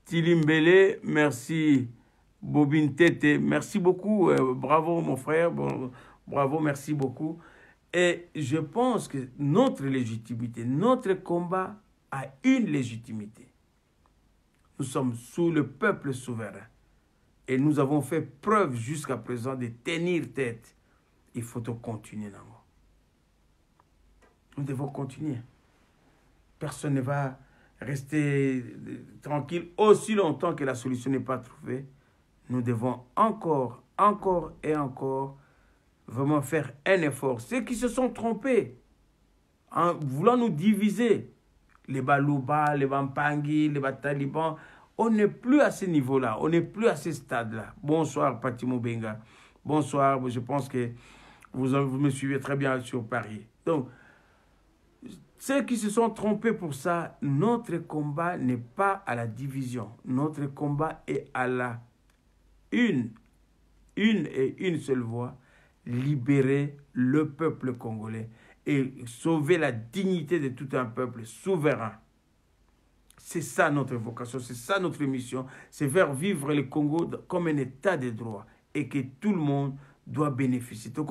Tilimbele, merci Bobine Tete, merci beaucoup, bravo mon frère, bon, bravo, merci beaucoup. Et je pense que notre légitimité, notre combat a une légitimité. Nous sommes sous le peuple souverain. Et nous avons fait preuve jusqu'à présent de tenir tête. Il faut continuer. Nous devons continuer. Personne ne va rester tranquille aussi longtemps que la solution n'est pas trouvée. Nous devons encore et encore vraiment faire un effort. Ceux qui se sont trompés en voulant nous diviser, les Balouba, les Bampangi, les Talibans, on n'est plus à ce niveau-là, on n'est plus à ce stade-là. Bonsoir, Patimo Benga. Bonsoir, je pense que vous me suivez très bien sur Paris. Donc, ceux qui se sont trompés pour ça, notre combat n'est pas à la division. Notre combat est à la une seule voie, libérer le peuple congolais et sauver la dignité de tout un peuple souverain. C'est ça notre vocation, c'est ça notre mission, c'est faire vivre le Congo comme un état de droit et que tout le monde doit bénéficier. On ne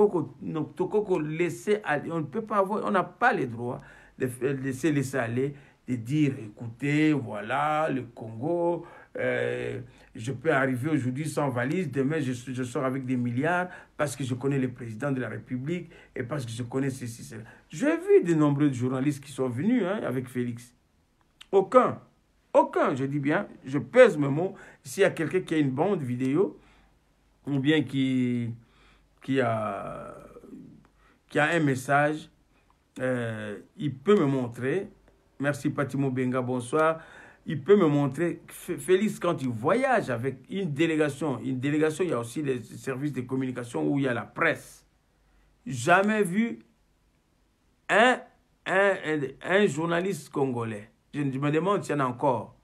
peut pas avoir, on n'a pas le droit de laisser aller, de dire, écoutez, voilà, le Congo, je peux arriver aujourd'hui sans valise, demain je sors avec des milliards parce que je connais le président de la République et parce que je connais ceci, cela. J'ai vu de nombreux journalistes qui sont venus avec Félix. Aucun, je dis bien, je pèse mes mots. S'il y a quelqu'un qui a une bande vidéo, ou bien qui a un message, il peut me montrer. Merci Patimo Benga, bonsoir. Il peut me montrer, Félix, quand il voyage avec une délégation, il y a aussi les services de communication où il y a la presse. Jamais vu un journaliste congolais. Je me demande s'il y en a encore.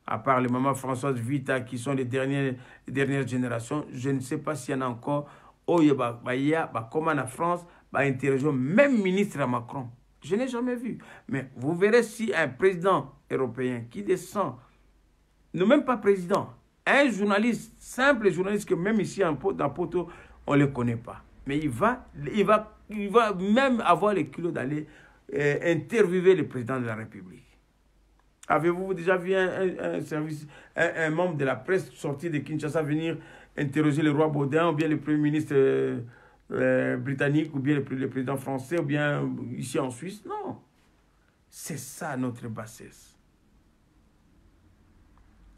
À part les mamans Françoise Vita qui sont les dernières générations, je ne sais pas s'il y en a encore. Comme en France, interroger même ministre à Macron. Je n'ai jamais vu. Mais vous verrez si un président européen qui descend, non même pas président, un journaliste, simple journaliste que même ici dans Poto, on ne le connaît pas. Mais il va même avoir le culot d'aller interviewer le président de la République. Avez-vous déjà vu un membre de la presse sorti de Kinshasa venir interroger le roi Baudin ou bien le premier ministre britannique ou bien le président français ou bien ici en Suisse? Non. C'est ça notre bassesse.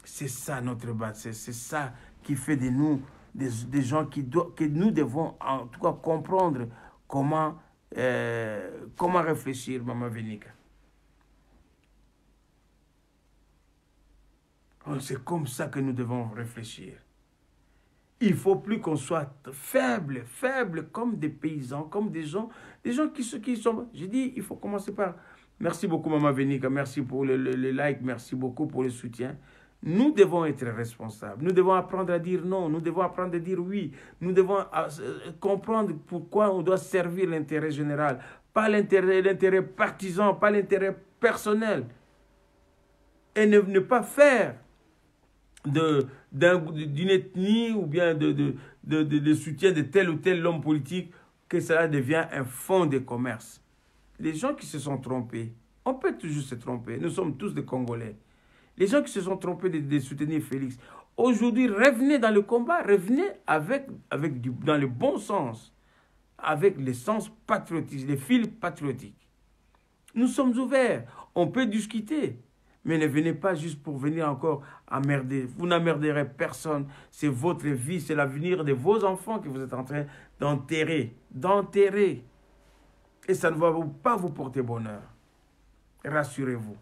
C'est ça notre bassesse. C'est ça qui fait de nous des gens que nous devons en tout cas comprendre comment réfléchir, Maman Vénica. C'est comme ça que nous devons réfléchir. Il ne faut plus qu'on soit faible comme des paysans, comme des gens qui sont... J'ai dit, il faut commencer par... Merci beaucoup, Maman Vénica, merci pour le like, merci beaucoup pour le soutien. Nous devons être responsables. Nous devons apprendre à dire non, nous devons apprendre à dire oui. Nous devons comprendre pourquoi on doit servir l'intérêt général, pas l'intérêt partisan, pas l'intérêt personnel. Et ne pas faire d'une ethnie ou bien de soutien de tel ou tel homme politique que cela devient un fonds de commerce. Les gens qui se sont trompés, on peut toujours se tromper, nous sommes tous des Congolais. Les gens qui se sont trompés de soutenir Félix, aujourd'hui revenez dans le combat, revenez dans le bon sens, avec le sens patriotique, les fils patriotiques. Nous sommes ouverts, on peut discuter. Mais ne venez pas juste pour venir encore emmerder. Vous n'emmerderez personne. C'est votre vie, c'est l'avenir de vos enfants que vous êtes en train d'enterrer. Et ça ne va pas vous porter bonheur. Rassurez-vous,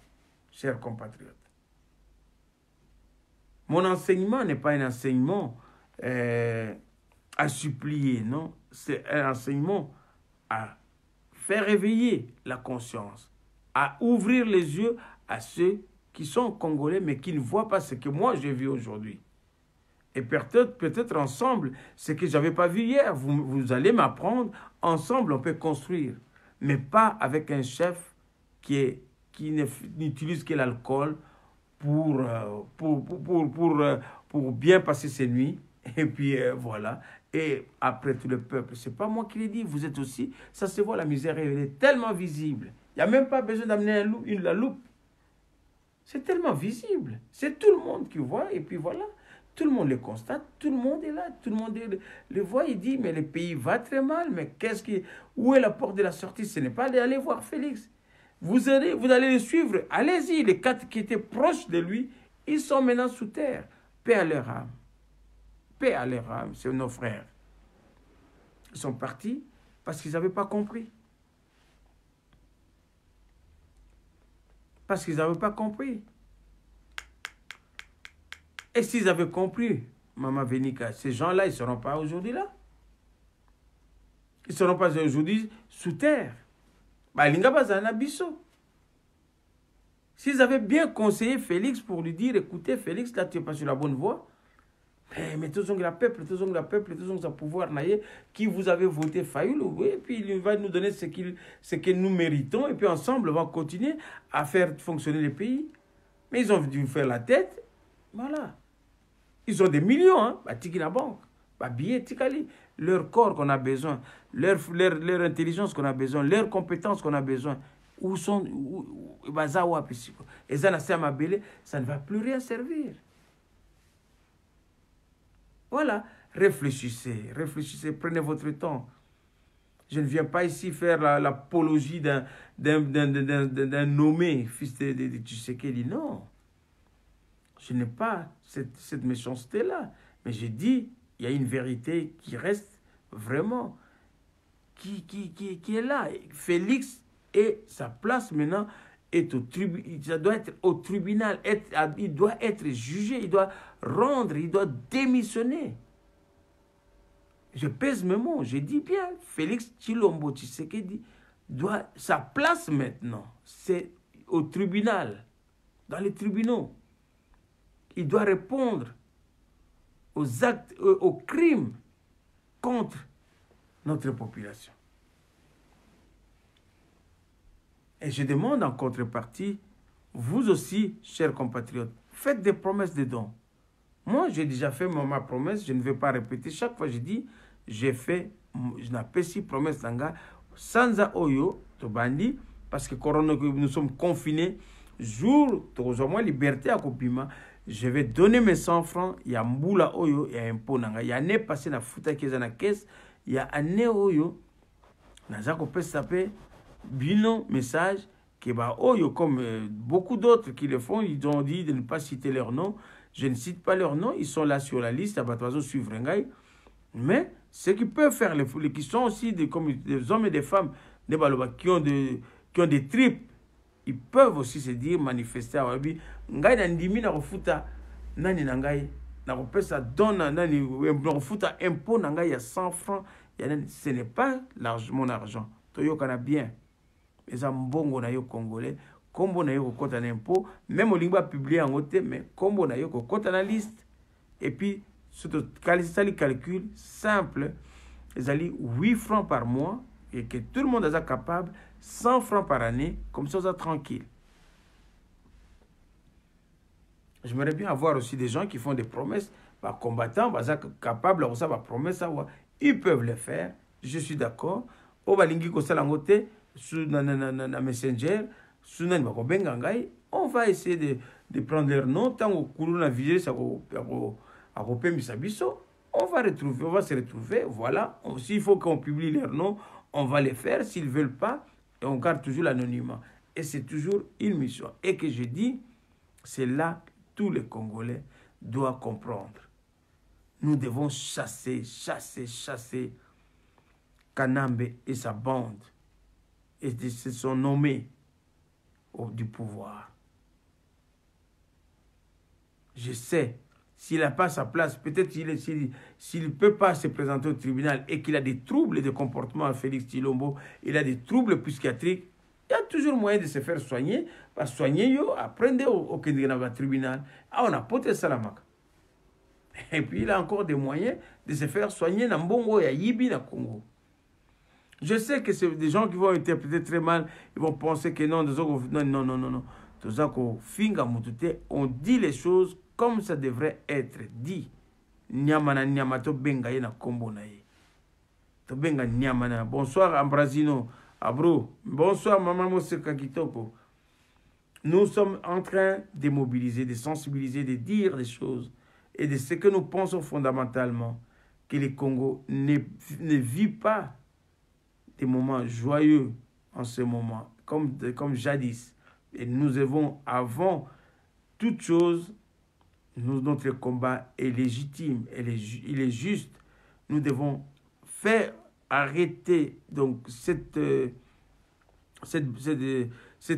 chers compatriotes. Mon enseignement n'est pas un enseignement à supplier, non. C'est un enseignement à faire réveiller la conscience, à ouvrir les yeux à ceux qui sont congolais, mais qui ne voient pas ce que moi j'ai vu aujourd'hui. Et peut-être ensemble, ce que je n'avais pas vu hier, vous allez m'apprendre, ensemble on peut construire, mais pas avec un chef qui n'utilise que l'alcool pour bien passer ses nuits, et puis voilà, et après tout le peuple. Ce n'est pas moi qui l'ai dit, vous êtes aussi, ça se voit, la misère elle est tellement visible, il n'y a même pas besoin d'amener la loupe, c'est tellement visible, c'est tout le monde qui voit, et puis voilà. Tout le monde le constate, tout le monde est là, tout le monde le voit, il dit, mais le pays va très mal, mais où est la porte de la sortie? Ce n'est pas d'aller voir Félix. Vous allez le suivre, allez-y, les 4 qui étaient proches de lui, ils sont maintenant sous terre. Paix à leur âme. Paix à leur âme, c'est nos frères. Ils sont partis parce qu'ils n'avaient pas compris. Parce qu'ils n'avaient pas compris. Et s'ils avaient compris, Maman Vénika, ces gens-là, ils ne seront pas aujourd'hui là. Ils ne seront pas aujourd'hui sous terre. S'ils avaient bien conseillé Félix pour lui dire, écoutez, Félix, là, tu n'es pas sur la bonne voie. Mais tous ont le peuple, tous ont le peuple, tous ont le pouvoir, qui vous avez voté Fayoulou, et puis il va nous donner ce que nous méritons, et puis ensemble, on va continuer à faire fonctionner le pays. Mais ils ont dû faire la tête, voilà. Ils ont des millions, hein, la banque, billets, tikali, leur corps qu'on a besoin, leur intelligence qu'on a besoin, leurs compétences qu'on a besoin. Où sont, et ça ne va plus rien servir. Voilà, réfléchissez, prenez votre temps. Je ne viens pas ici faire l'apologie d'un nommé fils de Tshisekedi, non. Je n'ai pas cette méchanceté-là. Mais j'ai dit, il y a une vérité qui reste vraiment, qui est là. Félix et sa place maintenant est ça doit être au tribunal, il doit être jugé, il doit rendre, il doit démissionner. Je pèse mes mots, je dis bien, Félix Tshilombo Tshisekedi sa place maintenant, c'est au tribunal, dans les tribunaux. Il doit répondre aux actes, aux crimes contre notre population. Et je demande en contrepartie, vous aussi, chers compatriotes, faites des promesses de dons. Moi, j'ai déjà fait ma promesse, je ne vais pas répéter. Chaque fois, je dis, je n'appelle pas promesse d'anga, sans oyo, tobandi, parce que nous sommes confinés, jour, moins liberté à Kopima, je vais donner mes 100 francs, il y a mboula oyo, il y a un pot nanga, il y a année passé na futa qui est dans la caisse, il y a année oyo, naza ko pesa pe bino message que ba oyo comme beaucoup d'autres qui le font, ils ont dit de ne pas citer leur nom. Je ne cite pas leur nom, ils sont là sur la liste, à Batoiseau suivre ngai. Mais ceux qui peuvent faire qui sont aussi comme des hommes et des femmes des baloba qui ont des tripes, ils peuvent aussi se dire manifester à Wabi ngai na ndimi na refuta nani na ngai na repesa don na nani na refuta impôt na ngai ya 100 francs, ce n'est pas mon argent. Toyokana bien. Les ambongo na yo congolais, kombo na yo kokota na impôt, même olinga publier en côté, mais kombo na yo kokota na liste. Et puis surtout les calcul simple, ils allaient 8 francs par mois et que tout le monde est capable 100 francs par année, comme ça, ça tranquille. J'aimerais bien avoir aussi des gens qui font des promesses, bah, combattants, bah, capables de faire des promesses, ils peuvent le faire, je suis d'accord. Au balingi ko salangote sur na Messenger, sur na ngai, on va essayer de prendre leur nom tant au courant la vie ça a biso, on va se retrouver, voilà. S'il faut qu'on publie leur nom, on va les faire. S'ils ne veulent pas, et on garde toujours l'anonymat. Et c'est toujours une mission. Et que je dis, c'est là que tous les Congolais doivent comprendre. Nous devons chasser Kanambe et sa bande. Et ils se sont nommés du pouvoir. Je sais s'il n'a pas sa place, peut-être s'il ne peut pas se présenter au tribunal et qu'il a des troubles de comportement, Félix Tshilombo, il a des troubles psychiatriques, il y a toujours moyen de se faire soigner. Parce que soigner, apprendre au tribunal. Ah, on a poté Salamak. Et puis, il a encore des moyens de se faire soigner dans Bongo et à Yibi, dans Congo. Je sais que c'est des gens qui vont interpréter très mal, ils vont penser que non, non. On dit les choses comme ça devrait être dit. Nyamana nyama to benga ye na kombo na ye. To benga nyamana. Bonsoir Ambrazino. Abro. Bonsoir Maman Moseka Kitoko. Nous sommes en train de mobiliser, de sensibiliser, de dire des choses et de ce que nous pensons fondamentalement, que le Congo ne vit pas des moments joyeux en ce moment, comme jadis. Et nous avons, avant toute chose, notre combat est légitime, il est juste. Nous devons faire arrêter donc cette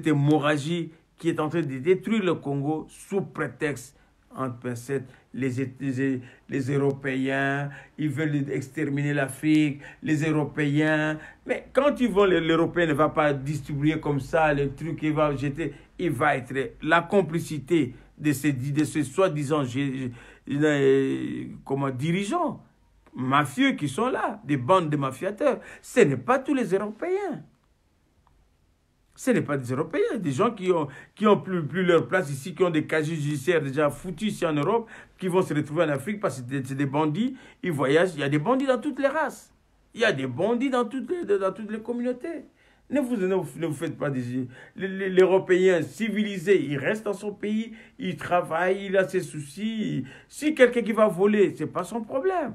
hémorragie qui est en train de détruire le Congo sous prétexte, entre pincettes, les Européens, ils veulent exterminer l'Afrique, les Européens. Mais quand ils vont, l'Européen ne va pas distribuer comme ça les trucs qu'il va jeter, il va être la complicité de ces soi-disant dirigeants mafieux qui sont là, des bandes de mafiateurs. Ce n'est pas tous les Européens. Ce n'est pas des Européens, des gens qui ont plus leur place ici, qui ont des casiers judiciaires déjà foutus ici en Europe, qui vont se retrouver en Afrique parce que c'est des bandits. Ils voyagent. Il y a des bandits dans toutes les races. Il y a des bandits dans toutes les communautés. Ne vous faites pas des... L'Européen civilisé, il reste dans son pays, il travaille, il a ses soucis. Si quelqu'un qui va voler, ce n'est pas son problème.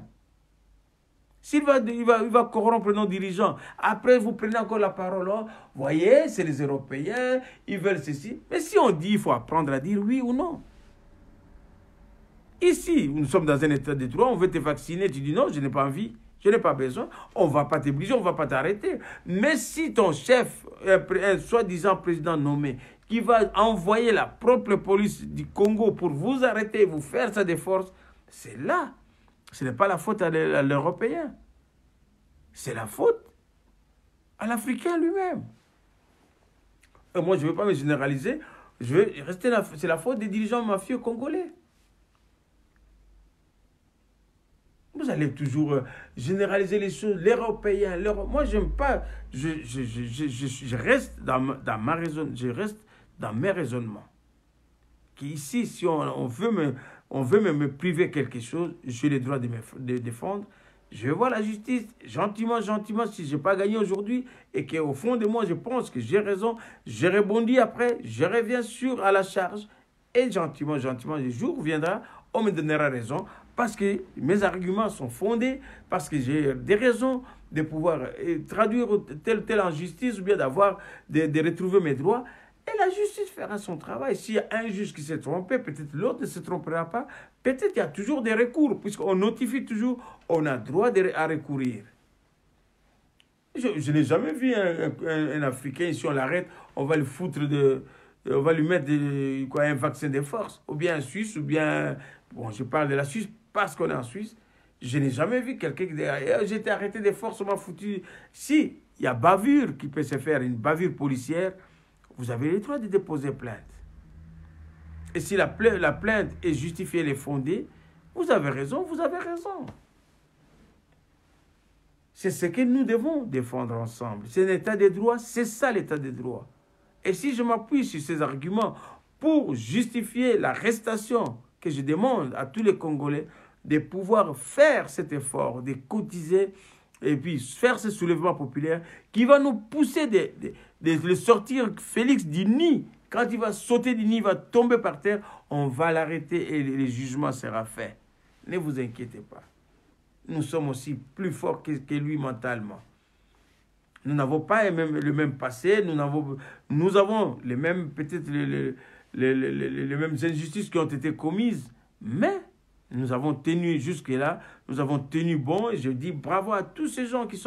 Il va corrompre nos dirigeants. Après, vous prenez encore la parole. Oh, voyez, c'est les Européens, ils veulent ceci. Mais si on dit, il faut apprendre à dire oui ou non. Ici, nous sommes dans un état de droit, on veut te vacciner, tu dis non, je n'ai pas envie, je n'ai pas besoin. On ne va pas t'obliger, on ne va pas t'arrêter. Mais si ton chef, un soi-disant président nommé, qui va envoyer la propre police du Congo pour vous arrêter, vous faire ça de force, c'est là. Ce n'est pas la faute à l'Européen. C'est la faute à l'Africain lui-même. Moi, je ne veux pas me généraliser. Je veux rester là. C'est la faute des dirigeants mafieux congolais. Vous allez toujours généraliser les choses. L'Européen, moi, je n'aime pas. Je reste dans ma raison. Je reste dans mes raisonnements. Ici, si on veut me priver quelque chose, j'ai le droit de me défendre. Je vais voir la justice, gentiment, si je n'ai pas gagné aujourd'hui et qu'au fond de moi, je pense que j'ai raison, je rebondis après, je reviens à la charge et gentiment, le jour viendra, on me donnera raison parce que mes arguments sont fondés, parce que j'ai des raisons de pouvoir traduire telle injustice ou bien de retrouver mes droits. Et la justice fera son travail. S'il y a un juge qui s'est trompé, peut-être l'autre ne se trompera pas. Peut-être qu'il y a toujours des recours, puisqu'on notifie toujours, on a droit à recourir. Je n'ai jamais vu un Africain, si on l'arrête, on va le foutre on va lui mettre un vaccin de force, ou bien en Suisse, ou bien, bon, je parle de la Suisse parce qu'on est en Suisse. Je n'ai jamais vu quelqu'un qui dit, j'ai été arrêté de force, on m'a foutu. Si, il y a bavure qui peut se faire, une bavure policière, vous avez le droit de déposer plainte. Et si la plainte est justifiée, elle est fondée, vous avez raison, vous avez raison. C'est ce que nous devons défendre ensemble. C'est l'état de droit, c'est ça l'état de droit. Et si je m'appuie sur ces arguments pour justifier l'arrestation que je demande à tous les Congolais de pouvoir faire cet effort, de cotiser et puis faire ce soulèvement populaire qui va nous pousser de sortir Félix du nid. Quand il va sauter du nid, il va tomber par terre, on va l'arrêter et le jugement sera fait. Ne vous inquiétez pas. Nous sommes aussi plus forts que lui mentalement. Nous n'avons pas le même passé, nous avons les mêmes, peut-être les mêmes injustices qui ont été commises, mais nous avons tenu jusque-là, nous avons tenu bon, et je dis bravo à tous ces gens qui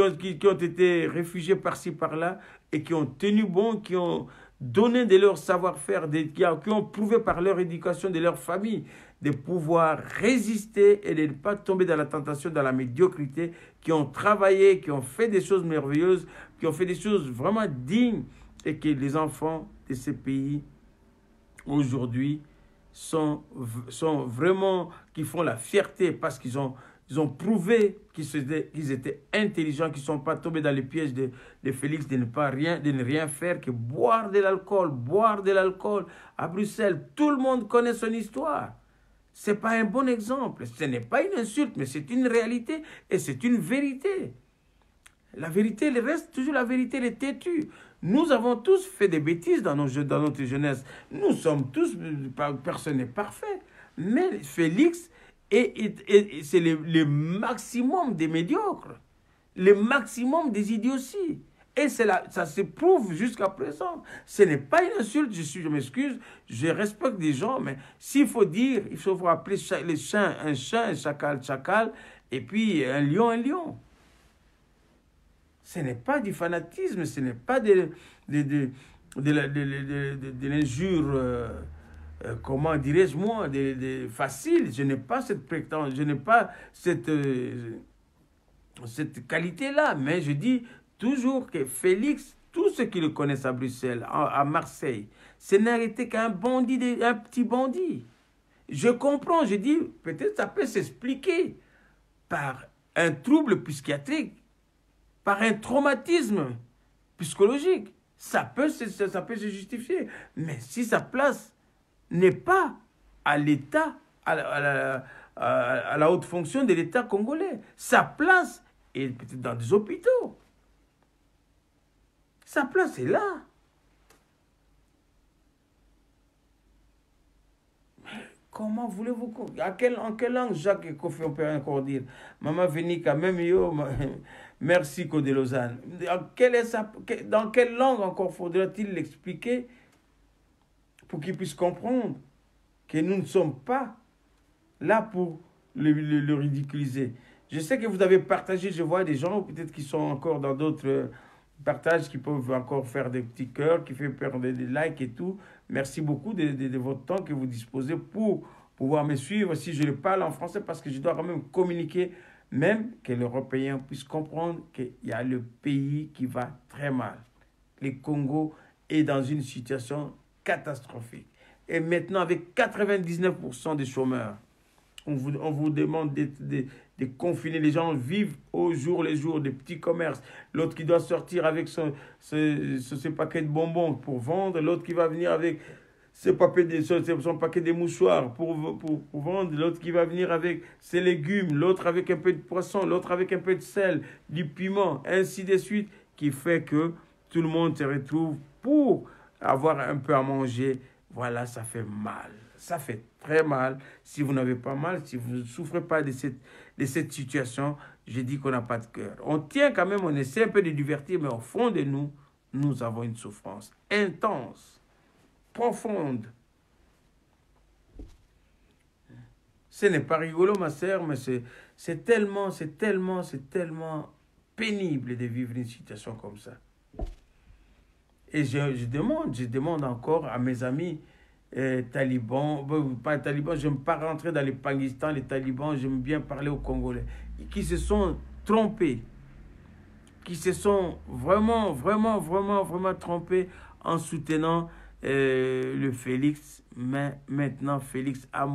ont été réfugiés par-ci, par-là, et qui ont tenu bon, qui ont donner de leur savoir-faire, qui ont prouvé par leur éducation de leur famille, de pouvoir résister et de ne pas tomber dans la tentation, dans la médiocrité, qui ont travaillé, qui ont fait des choses merveilleuses, qui ont fait des choses vraiment dignes, et que les enfants de ces pays, aujourd'hui, sont vraiment, qui font la fierté parce qu'ils ont prouvé qu'ils étaient intelligents, qu'ils ne sont pas tombés dans les pièges de Félix de ne rien faire que boire de l'alcool à Bruxelles. Tout le monde connaît son histoire. Ce n'est pas un bon exemple. Ce n'est pas une insulte, mais c'est une réalité et c'est une vérité. La vérité, elle reste toujours la vérité, elle est têtue. Nous avons tous fait des bêtises dans notre jeunesse. Nous sommes tous, personne n'est parfait. Mais Félix, c'est le maximum des médiocres, le maximum des idioties. Et ça se prouve jusqu'à présent. Ce n'est pas une insulte, je m'excuse, je respecte des gens, mais s'il faut dire, il faut appeler les chiens, un chacal, chacal, et puis un lion. Ce n'est pas du fanatisme, ce n'est pas de l'injure, comment dirais-je moi, facile. Je n'ai pas cette prétendance, je n'ai pas cette qualité-là. Mais je dis toujours que Félix, tous ceux qui le connaissent à Bruxelles, à Marseille, ce n'a été qu'un bandit, un petit bandit. Je comprends, je dis, peut-être ça peut s'expliquer par un trouble psychiatrique, par un traumatisme psychologique. Ça peut se justifier. Mais si sa place n'est pas à l'État, à la haute fonction de l'État congolais, sa place est peut-être dans des hôpitaux. Sa place est là. Comment voulez-vous... En quelle langue Jacques et Kofi on peut encore dire? Maman Venika, même yo, merci Code Lausanne. Dans quelle langue encore faudra-t-il l'expliquer pour qu'ils puissent comprendre que nous ne sommes pas là pour le ridiculiser? Je sais que vous avez partagé, je vois des gens peut-être qui sont encore dans d'autres partages, qui peuvent encore faire des petits cœurs, qui font perdre des likes et tout. Merci beaucoup de votre temps que vous disposez pour pouvoir me suivre si je le parle en français, parce que je dois quand même communiquer, même que l'Européen puisse comprendre qu'il y a le pays qui va très mal. Le Congo est dans une situation catastrophique. Et maintenant, avec 99% des chômeurs, on vous demande de confiner. Les gens vivent au jour le jour, des petits commerces. L'autre qui doit sortir avec son paquet de bonbons pour vendre. L'autre qui va venir avec son paquet de mouchoirs pour vendre. L'autre qui va venir avec ses légumes. L'autre avec un peu de poisson. L'autre avec un peu de sel, du piment, ainsi de suite. Qui fait que tout le monde se retrouve pour avoir un peu à manger. Voilà, ça fait mal. Ça fait très mal. Si vous n'avez pas mal, si vous ne souffrez pas de cette situation, je dis qu'on n'a pas de cœur. On tient quand même, on essaie un peu de divertir, mais au fond de nous, nous avons une souffrance intense, profonde. Ce n'est pas rigolo, ma sœur, mais c'est tellement pénible de vivre une situation comme ça. Et je demande encore à mes amis talibans, pas talibans, je n'aime pas rentrer dans les Pakistan, les talibans, j'aime bien parler aux Congolais, qui se sont trompés, qui se sont vraiment trompés en soutenant le Félix. Mais maintenant, Félix a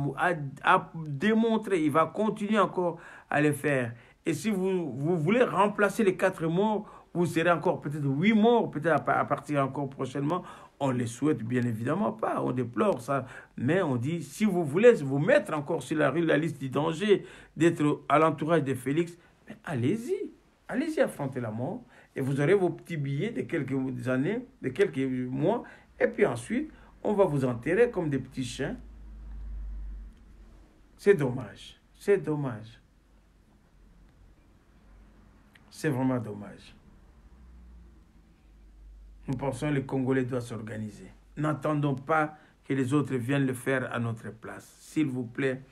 démontré, il va continuer encore à le faire. Et si vous voulez remplacer les 4 morts, vous serez encore peut-être 8 morts, peut-être à partir encore prochainement. On ne les souhaite bien évidemment pas, on déplore ça. Mais on dit, si vous voulez vous mettre encore sur la liste du danger d'être à l'entourage de Félix, allez-y. Allez-y affronter la mort. Et vous aurez vos petits billets de quelques années, de quelques mois. Et puis ensuite, on va vous enterrer comme des petits chiens. C'est dommage. C'est dommage. C'est vraiment dommage. Nous pensons que les Congolais doivent s'organiser. N'attendons pas que les autres viennent le faire à notre place. S'il vous plaît,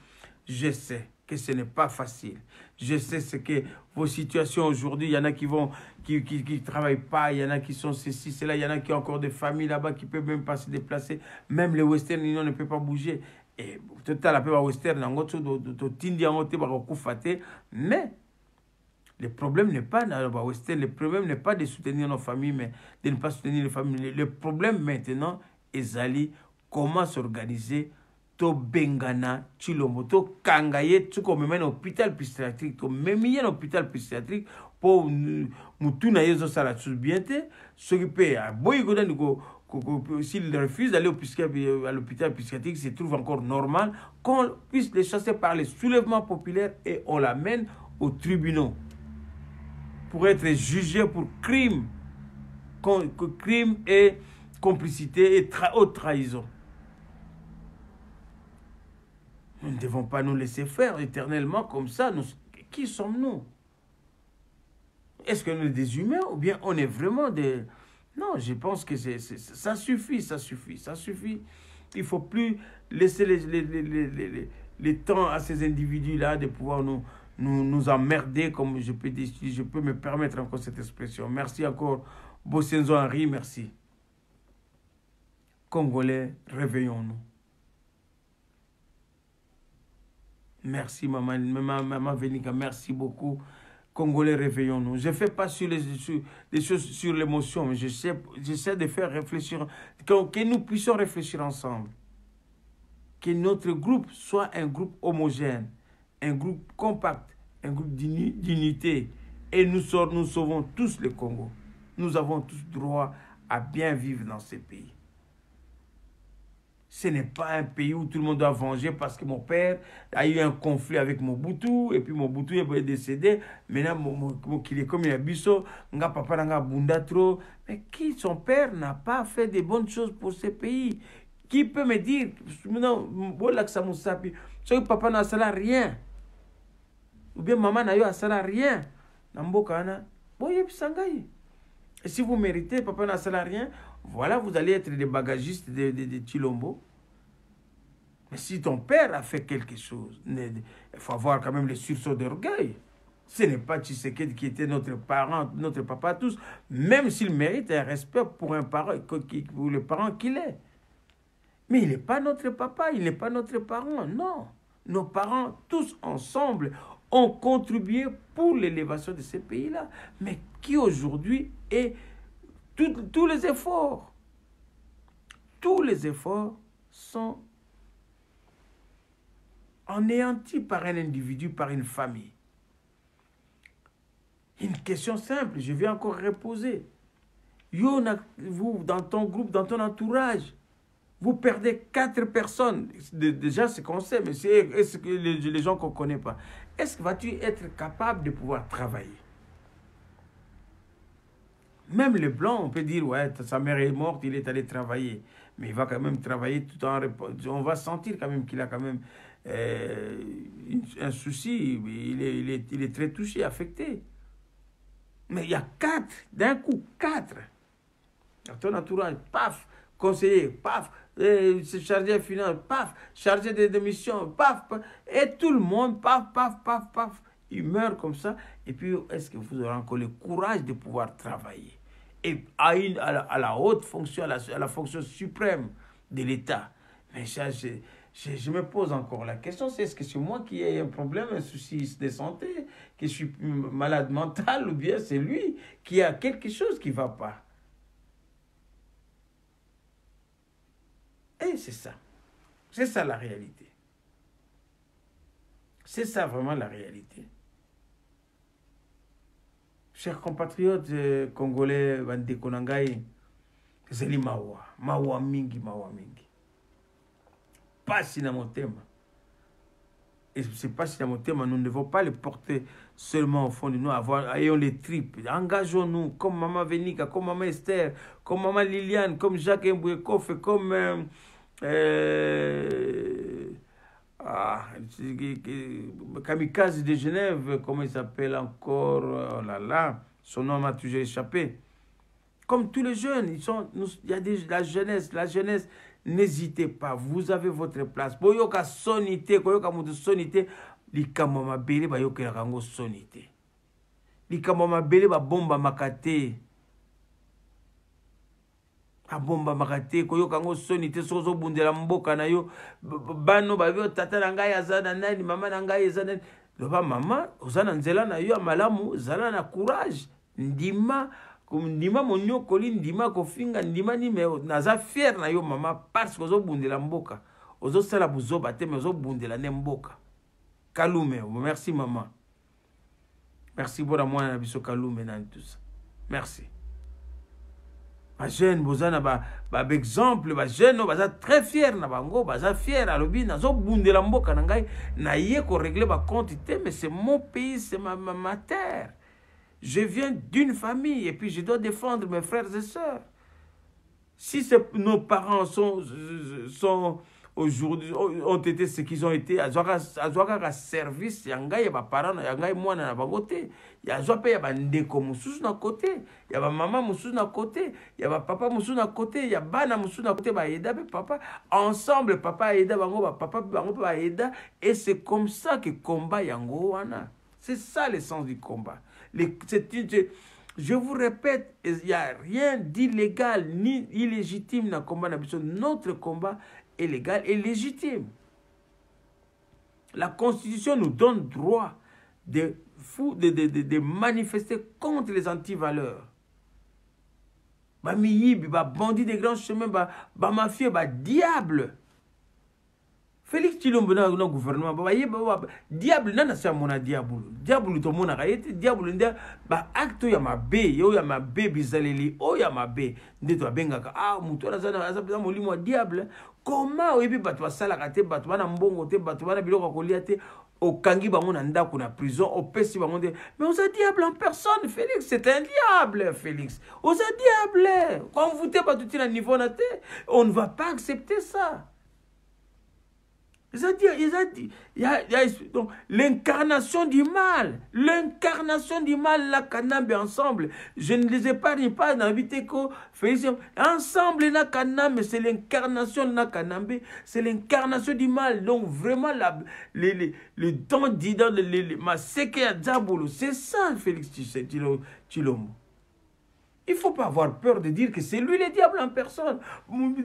je sais que ce n'est pas facile. Je sais ce que vos situations aujourd'hui, il y en a qui travaillent pas, il y en a qui sont ceci, cela, il y en a qui ont encore des familles là-bas qui ne peuvent même pas se déplacer. Même les Western Union ne peut pas bouger. Et tout à l'heure, Western, mais le problème n'est pas dans le Western, le problème n'est pas de soutenir nos familles, mais de ne pas soutenir les familles. Le problème maintenant est comment s'organiser. To bengana chilombo to kangaye tuko memena hôpital psychiatrique to memiye hôpital psychiatrique pour mutuna yezo sala subiente s'occuper à boyigoda niko s'il refuse d'aller à l'hôpital psychiatrique, se trouve encore normal qu'on puisse les chasser par les soulèvements populaires et on l'amène aux tribunaux pour être jugé pour crime et complicité et haute trahison. Nous ne devons pas nous laisser faire éternellement comme ça. Qui sommes-nous? Est-ce que nous sommes des humains ou bien on est vraiment des... Non, je pense que ça suffit. Il ne faut plus laisser les temps à ces individus-là de pouvoir nous emmerder, comme je peux me permettre encore cette expression. Merci encore, Bosenzo Henri, merci. Congolais, réveillons-nous. Merci, maman Venika, merci beaucoup. Congolais, réveillons-nous. Je ne fais pas des choses sur l'émotion, mais j'essaie de faire réfléchir, que nous puissions réfléchir ensemble. Que notre groupe soit un groupe homogène, un groupe compact, un groupe d'unité. Et nous sauvons tous le Congo. Nous avons tous droit à bien vivre dans ce pays. Ce n'est pas un pays où tout le monde doit venger parce que mon père a eu un conflit avec Mobutu et puis Mobutu est décédé. Maintenant, il est comme il a biso, nga papa nga bunda trop. Mais qui, son père, n'a pas fait de bonnes choses pour ce pays? Qui peut me dire, non, papa n'a sala rien, ou bien maman n'a eu à sala rien, et si vous méritez, papa n'a sala rien, voilà, vous allez être des bagagistes de Chilombo. Mais si ton père a fait quelque chose, il faut avoir quand même le sursaut d'orgueil. Ce n'est pas Tshisekedi qui était notre parent, notre papa tous, même s'il mérite un respect pour un parent, pour le parent qu'il est. Mais il n'est pas notre papa, il n'est pas notre parent, non. Nos parents, tous ensemble, ont contribué pour l'élévation de ces pays-là. Mais qui aujourd'hui est... Tous les efforts sont anéantis par un individu, par une famille. Une question simple, je vais encore reposer. Vous, dans ton groupe, dans ton entourage, vous perdez 4 personnes. Déjà, c'est qu'on sait, mais est-ce que les gens qu'on ne connaît pas, est-ce que vas-tu être capable de pouvoir travailler? Même les Blancs, on peut dire, ouais, sa mère est morte, il est allé travailler. Mais il va quand même travailler tout en... On va sentir quand même qu'il a quand même un souci. Il est très touché, affecté. Mais il y a 4, d'un coup, 4. Dans ton entourage, paf, conseiller, paf, chargé de finance, paf, chargé de missions, paf, paf, et tout le monde, paf, paf, paf, paf, il meurt comme ça. Et puis, est-ce que vous aurez encore le courage de pouvoir travailler? Et à la haute fonction, à la fonction suprême de l'État. Mais ça, je me pose encore la question, c'est est-ce que c'est moi qui ai un problème, un souci de santé, que je suis malade mental, ou bien c'est lui qui a quelque chose qui ne va pas? Et c'est ça. C'est ça la réalité. C'est ça vraiment la réalité. Chers compatriotes congolais, Bande Konangai, c'est les mawa mingi. Pas si dans mon thème. Et c'est pas si dans mon thème, nous ne devons pas les porter seulement au fond de nous, ayons les tripes. Engageons-nous comme Maman Venika, comme Maman Esther, comme Maman Liliane, comme Jacques Mbouekoff, comme... Kamikaze de Genève, comment il s'appelle encore? Oh là là, son nom m'a toujours échappé. Comme tous les jeunes, il y a la jeunesse, n'hésitez pas, vous avez votre place. Boyoka sonité, boyoka mutu sonité, likambo mabele bayokelaka yango soni te. Likambo mabele babombamaka te. Abombamaka te koyoka yango soni te soki ozobundela mboka na yo. Bano babi tata na ngai aza na nani, mama na ngai eza nani. Loba mama oza na nzela na yo ya malamu, zala na courage. Ndima monyokoli, ndima kofinga, ndima ni me naza fier na yo mama parce que ozobundela mboka. Ozosala buzoba te mais ozobundela ne mboka. Kalume, merci maman. Merci pour moi na biso Kalume na tout ça. Merci. Ba jeune bozana ba exemple, ba jeune baza très fier na bango, baza fier alobi nazobundela mboka na ngai na ye ko régler ba compte te mais c'est mon pays, c'est ma terre. Je viens d'une famille et puis je dois défendre mes frères et sœurs. Si nos parents sont aujourd'hui ont été ce qu'ils ont été, azwaka service yangai ba parents yangai mwana na bangote, ya zwa pe ya bandeko mususu na côté, ya ba maman mususu na côté, ya ba papa mususu na côté, ya bana mususu na côté ba aida be papa, ensemble papa aida bango ba papa bango ba aida, et c'est comme ça que combat yango wana. C'est ça l'essence du combat. Je vous répète, il n'y a rien d'illégal ni illégitime dans le combat. Notre combat est légal et légitime. La Constitution nous donne droit de manifester contre les antivaleurs. Bah miyibi, bah bandit des grands chemins, bah mafia, bah diable. Félix Tshilombo na gouvernement diable nana sa mona diable to mona kayete diable ndia ba acte ya mabe yo ya mabe bizaleli o ya mabe ndeto abengaka muto azana azapeza molimo diable. Comment oyebi bato basala kate bato bana mbongo te bato bana biloko kolia te okangi bango na ndako na prison opesi bango te, mais on a diable en personne. Félix c'est un diable. Félix on a diable quand vous te bato tina niveau na te, on ne va pas accepter ça. Donc, l'incarnation du mal, la Kanambe ensemble, je ne les épargne pas dans Viteko, ensemble, la Kanambe, c'est l'incarnation de la Kanambe, c'est l'incarnation du mal, donc vraiment, le don d'ident, ma seke ya Djabolo, c'est ça, Félix Tshilombo. Il ne faut pas avoir peur de dire que c'est lui le diable en personne.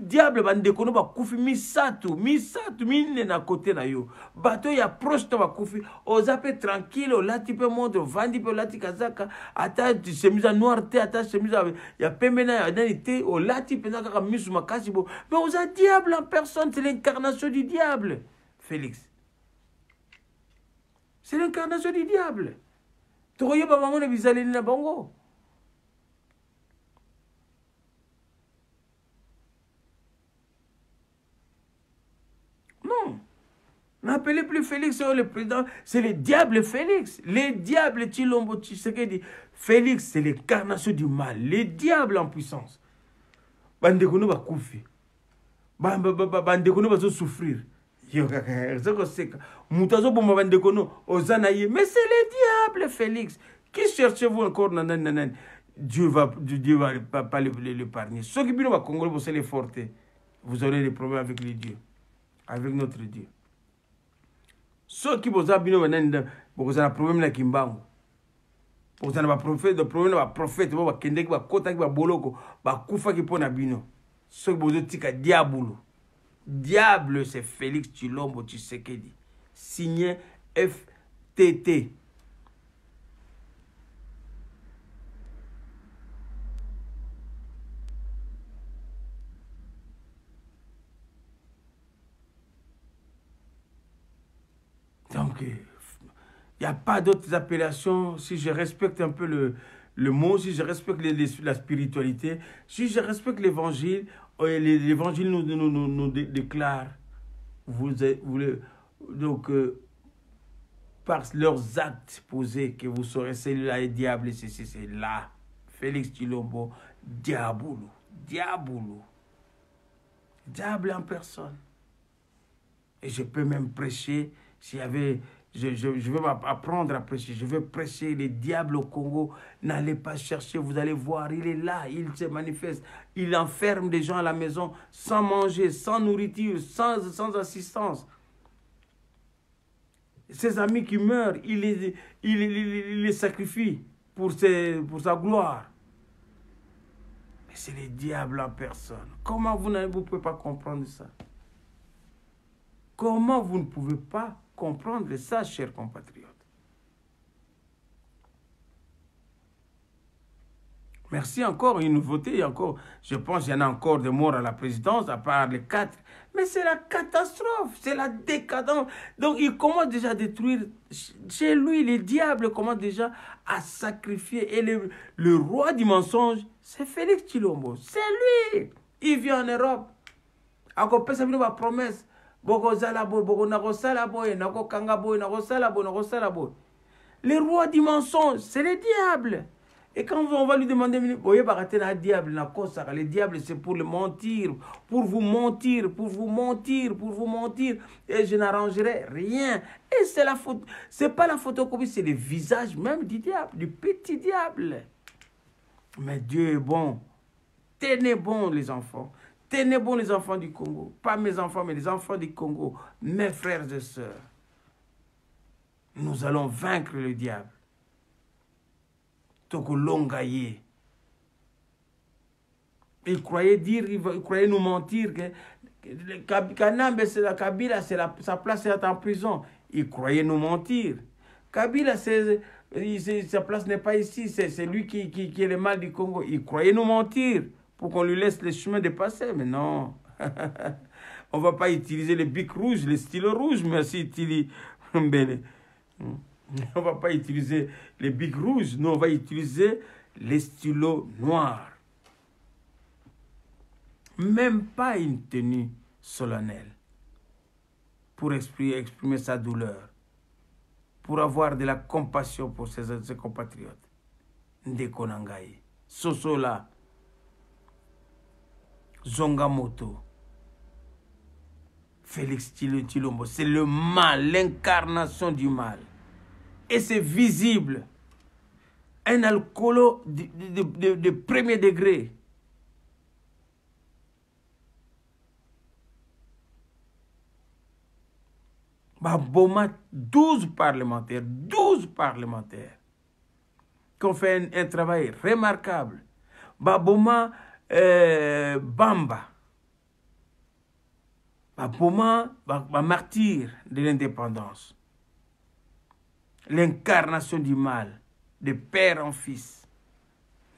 Diable, bandekono ba kufi misatu, mine na côté na yo. Bato ya proche to ba kufi, ozape tranquille, là tu peux monter, vandi pe là tu kazaka, ata chemise noire te, ata chemise ya pemena ya danité, là tu peux naka misu makasi bo. Mais oza diable en personne, c'est l'incarnation du diable. Félix. C'est l'incarnation du diable. Toroyo ba bango na bizaleli na bango. Non. N'appelez plus Félix le président. C'est le diable Félix. Le diable Tshilombo Tshisekedi. Félix, c'est l'incarnation du mal. Le diable en puissance. Bandekono va koufi. Bandekono va souffrir. Mais c'est le diable Félix. Qui cherchez-vous encore? Dieu va pas l'épargner. Ceux qui viennent au Congo, vous allez forter. Vous aurez des problèmes avec les dieux. Avec notre Dieu. Ceux qui vous avez un problème avec Kimbango. Vous avez un problème avec prophète, vous avez un problème avec Boloko, vous avez un problème avec Bino. Ceux qui vous avez un diable. Diable, c'est Félix Tshilombo Tshisekedi. Signé FTT. Donc, il n'y a pas d'autres appellations. Si je respecte un peu le mot, si je respecte la spiritualité, si je respecte l'évangile, l'évangile nous déclare, donc, par leurs actes posés, que vous saurez, celui-là est diable, c'est là. Félix Tshilombo, diabolo, diabolo. Diable en personne. Et je peux même prêcher. S'il y avait, je vais apprendre à prêcher. Je vais prêcher les diables au Congo. N'allez pas chercher, vous allez voir. Il est là, il se manifeste. Il enferme des gens à la maison sans manger, sans nourriture, sans assistance. Ses amis qui meurent, il les sacrifie pour sa gloire. Mais c'est le diable en personne. Comment vous ne pouvez pas comprendre ça? Comment vous ne pouvez pas comprendre ça, chers compatriotes? Merci encore, une nouveauté, encore, je pense qu'il y en a encore des morts à la présidence, à part les 4. Mais c'est la catastrophe, c'est la décadence. Donc il commence déjà à détruire, chez lui, les diables commencent déjà à sacrifier. Et le roi du mensonge, c'est Félix Tshilombo. C'est lui. Il vient en Europe. Ako pesa bino ba promesse. Boko zalabo, boko nako salabo, nako kangabo, nako salabo, nako salabo. Le roi du mensonge, c'est le diable. Et quand on va lui demander, voyez, le diable, c'est pour le mentir, pour vous mentir, pour vous mentir, pour vous mentir. Et je n'arrangerai rien. Et c'est la faute, c'est pas la photocopie, c'est le visage même du diable, du petit diable. Mais Dieu est bon. Tenez bon, les enfants. Tenez bon, les enfants du Congo. Pas mes enfants, mais les enfants du Congo. Mes frères et sœurs. Nous allons vaincre le diable. Tokolongaye. Il croyait nous mentir que Kanambe, c'est la Kabila, sa place est en prison. Il croyait nous mentir. Kabila, sa place n'est pas ici, c'est lui qui est le mal du Congo. Il croyait nous mentir pour qu'on lui laisse le chemin de passer, mais non. On ne va pas utiliser les bics rouges, les stylos rouges, merci Tili. On ne va pas utiliser les bics rouges, nous on va utiliser les stylos noirs. Même pas une tenue solennelle pour exprimer sa douleur, pour avoir de la compassion pour ses compatriotes. Ndekonangaye, Sosola, Zongamoto, Félix Tshilombo, c'est le mal, l'incarnation du mal. Et c'est visible. Un alcoolo de premier degré. Boma, 12 parlementaires qui ont fait un travail remarquable. Boma, Bamba. Boma, martyr de l'indépendance. L'incarnation du mal, de père en fils.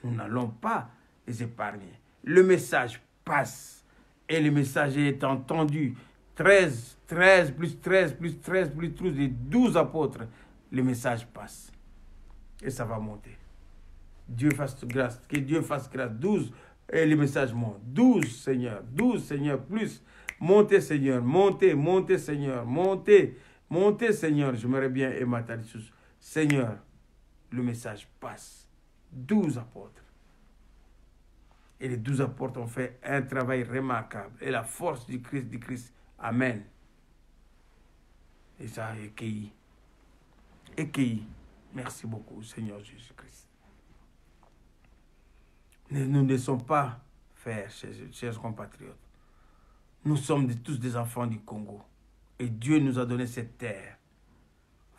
Nous n'allons pas les épargner. Le message passe et le message est entendu. 13 plus 13 plus 13 plus 12, les 12 apôtres, le message passe. Et ça va monter. Dieu fasse grâce, que Dieu fasse grâce. 12, et le message monte. 12 Seigneur, plus. Montez Seigneur, montez Seigneur, montez Seigneur. J'aimerais bien aimer Seigneur, le message passe. 12 apôtres. Et les 12 apôtres ont fait un travail remarquable. Et la force du Christ. Amen. Et ça est accueilli. Merci beaucoup, Seigneur Jésus-Christ. Nous ne sommes pas frères, chers compatriotes. Nous sommes tous des enfants du Congo. Et Dieu nous a donné cette terre.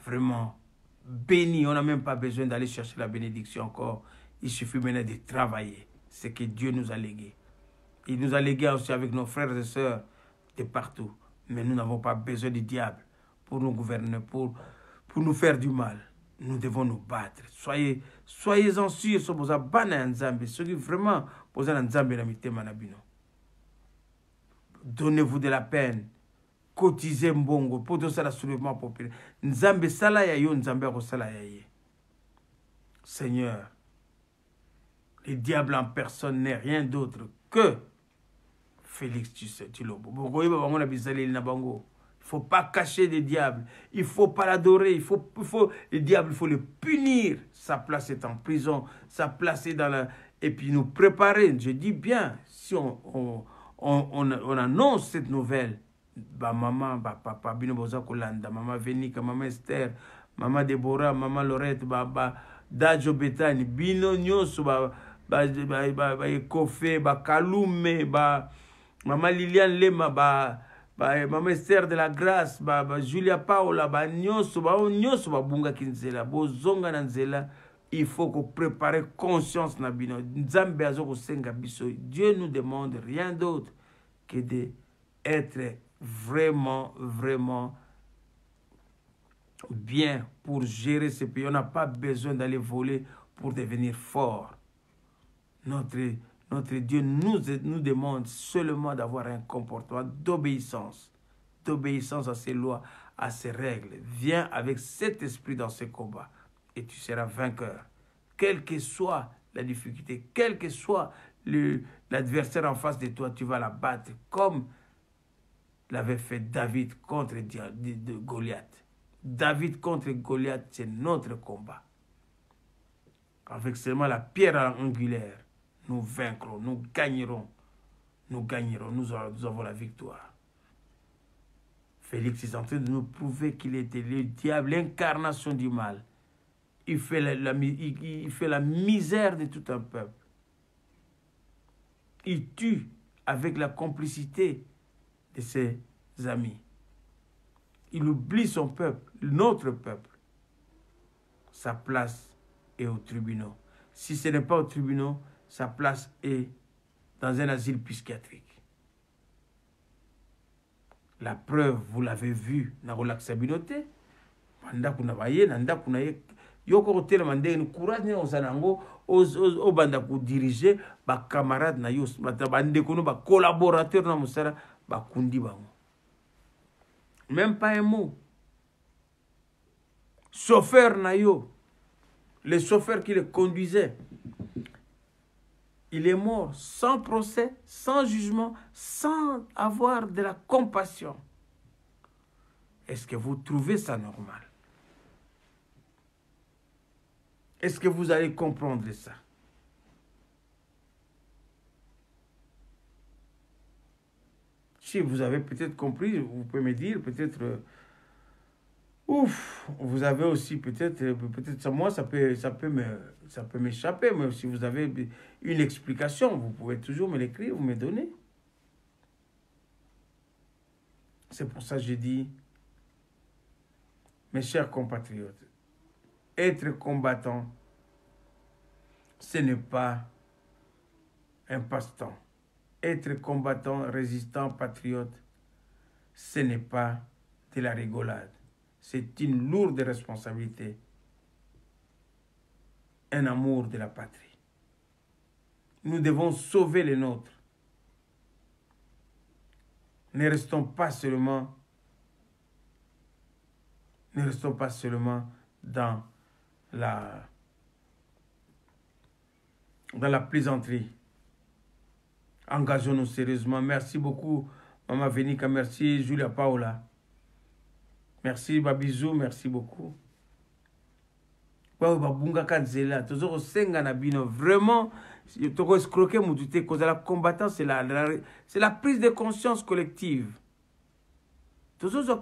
Vraiment bénie. On n'a même pas besoin d'aller chercher la bénédiction encore. Il suffit maintenant de travailler. C'est que Dieu nous a légué. Il nous a légué aussi avec nos frères et sœurs de partout. Mais nous n'avons pas besoin du diable pour nous gouverner, pour nous faire du mal. Nous devons nous battre. Soyez-en sûrs, ceux qui vraiment donnez-vous de la peine. Cotisez mbongo pour tout ça le soulèvement populaire. Nzambe sala ya yo, Nzambe ko sala ya ye. Seigneur, le diable en personne n'est rien d'autre que Félix Tshilombo. Il ne faut pas cacher le diable. Il ne faut pas l'adorer. Le diable, il faut le punir. Sa place est en prison. Sa place est dans la... Et puis nous préparer. Je dis bien, si on annonce cette nouvelle, maman, papa, Binoboza Kolanda, maman Venika, maman Esther, maman Deborah, maman Lorette, Dajo Betani, Bino Nyoso, Kofe, Kalume, Maman Liliane Lema, Maman Esther de la Grâce, Julia Paola, nyonso babunga kinzela, bozonga na nzela. Il faut que préparer conscience na bino. Nzambe azoko senga biso. Dieu nous demande rien d'autre que d'être vraiment, vraiment bien pour gérer ce pays. On n'a pas besoin d'aller voler pour devenir fort. Notre Dieu nous demande seulement d'avoir un comportement d'obéissance. D'obéissance à ses lois, à ses règles. Viens avec cet esprit dans ce combat et tu seras vainqueur. Quelle que soit la difficulté, quel que soit l'adversaire en face de toi, tu vas la battre comme l'avait fait David contre Goliath. David contre Goliath, c'est notre combat. Avec seulement la pierre angulaire, nous vaincrons, nous gagnerons. Nous gagnerons, nous avons la victoire. Félix est en train de nous prouver qu'il était le diable, l'incarnation du mal. Il fait la misère de tout un peuple. Il tue avec la complicité de ses amis. Il oublie son peuple, notre peuple. Sa place est au tribunal. Si ce n'est pas au tribunal, sa place est dans un asile psychiatrique. La preuve, vous l'avez vu, na relaxa binote. Manda kuna baye, nanda kuna ye. Yoko hotel mande ni courage ni osanango o banda ku diriger ba camarade na yo, bande kuno ba collaborateur na musara ba kundi bango. Même pas un mot. Chauffeur na yo, le chauffeur qui le conduisait, il est mort sans procès, sans jugement, sans avoir de la compassion. Est-ce que vous trouvez ça normal? Est-ce que vous allez comprendre ça? Si vous avez peut-être compris, vous pouvez me dire, peut-être... ouf, vous avez aussi peut-être moi ça peut m'échapper, mais si vous avez une explication, vous pouvez toujours me l'écrire, vous me donner. C'est pour ça que je dis, mes chers compatriotes, être combattant, ce n'est pas un passe-temps. Être combattant, résistant, patriote, ce n'est pas de la rigolade. C'est une lourde responsabilité, un amour de la patrie. Nous devons sauver les nôtres. Ne restons pas seulement dans la plaisanterie. Engageons-nous sérieusement. Merci beaucoup, Maman Venika. Merci, Julia Paola. Merci, Babizou. Merci beaucoup. Vraiment, la combattance, c'est la prise de conscience collective.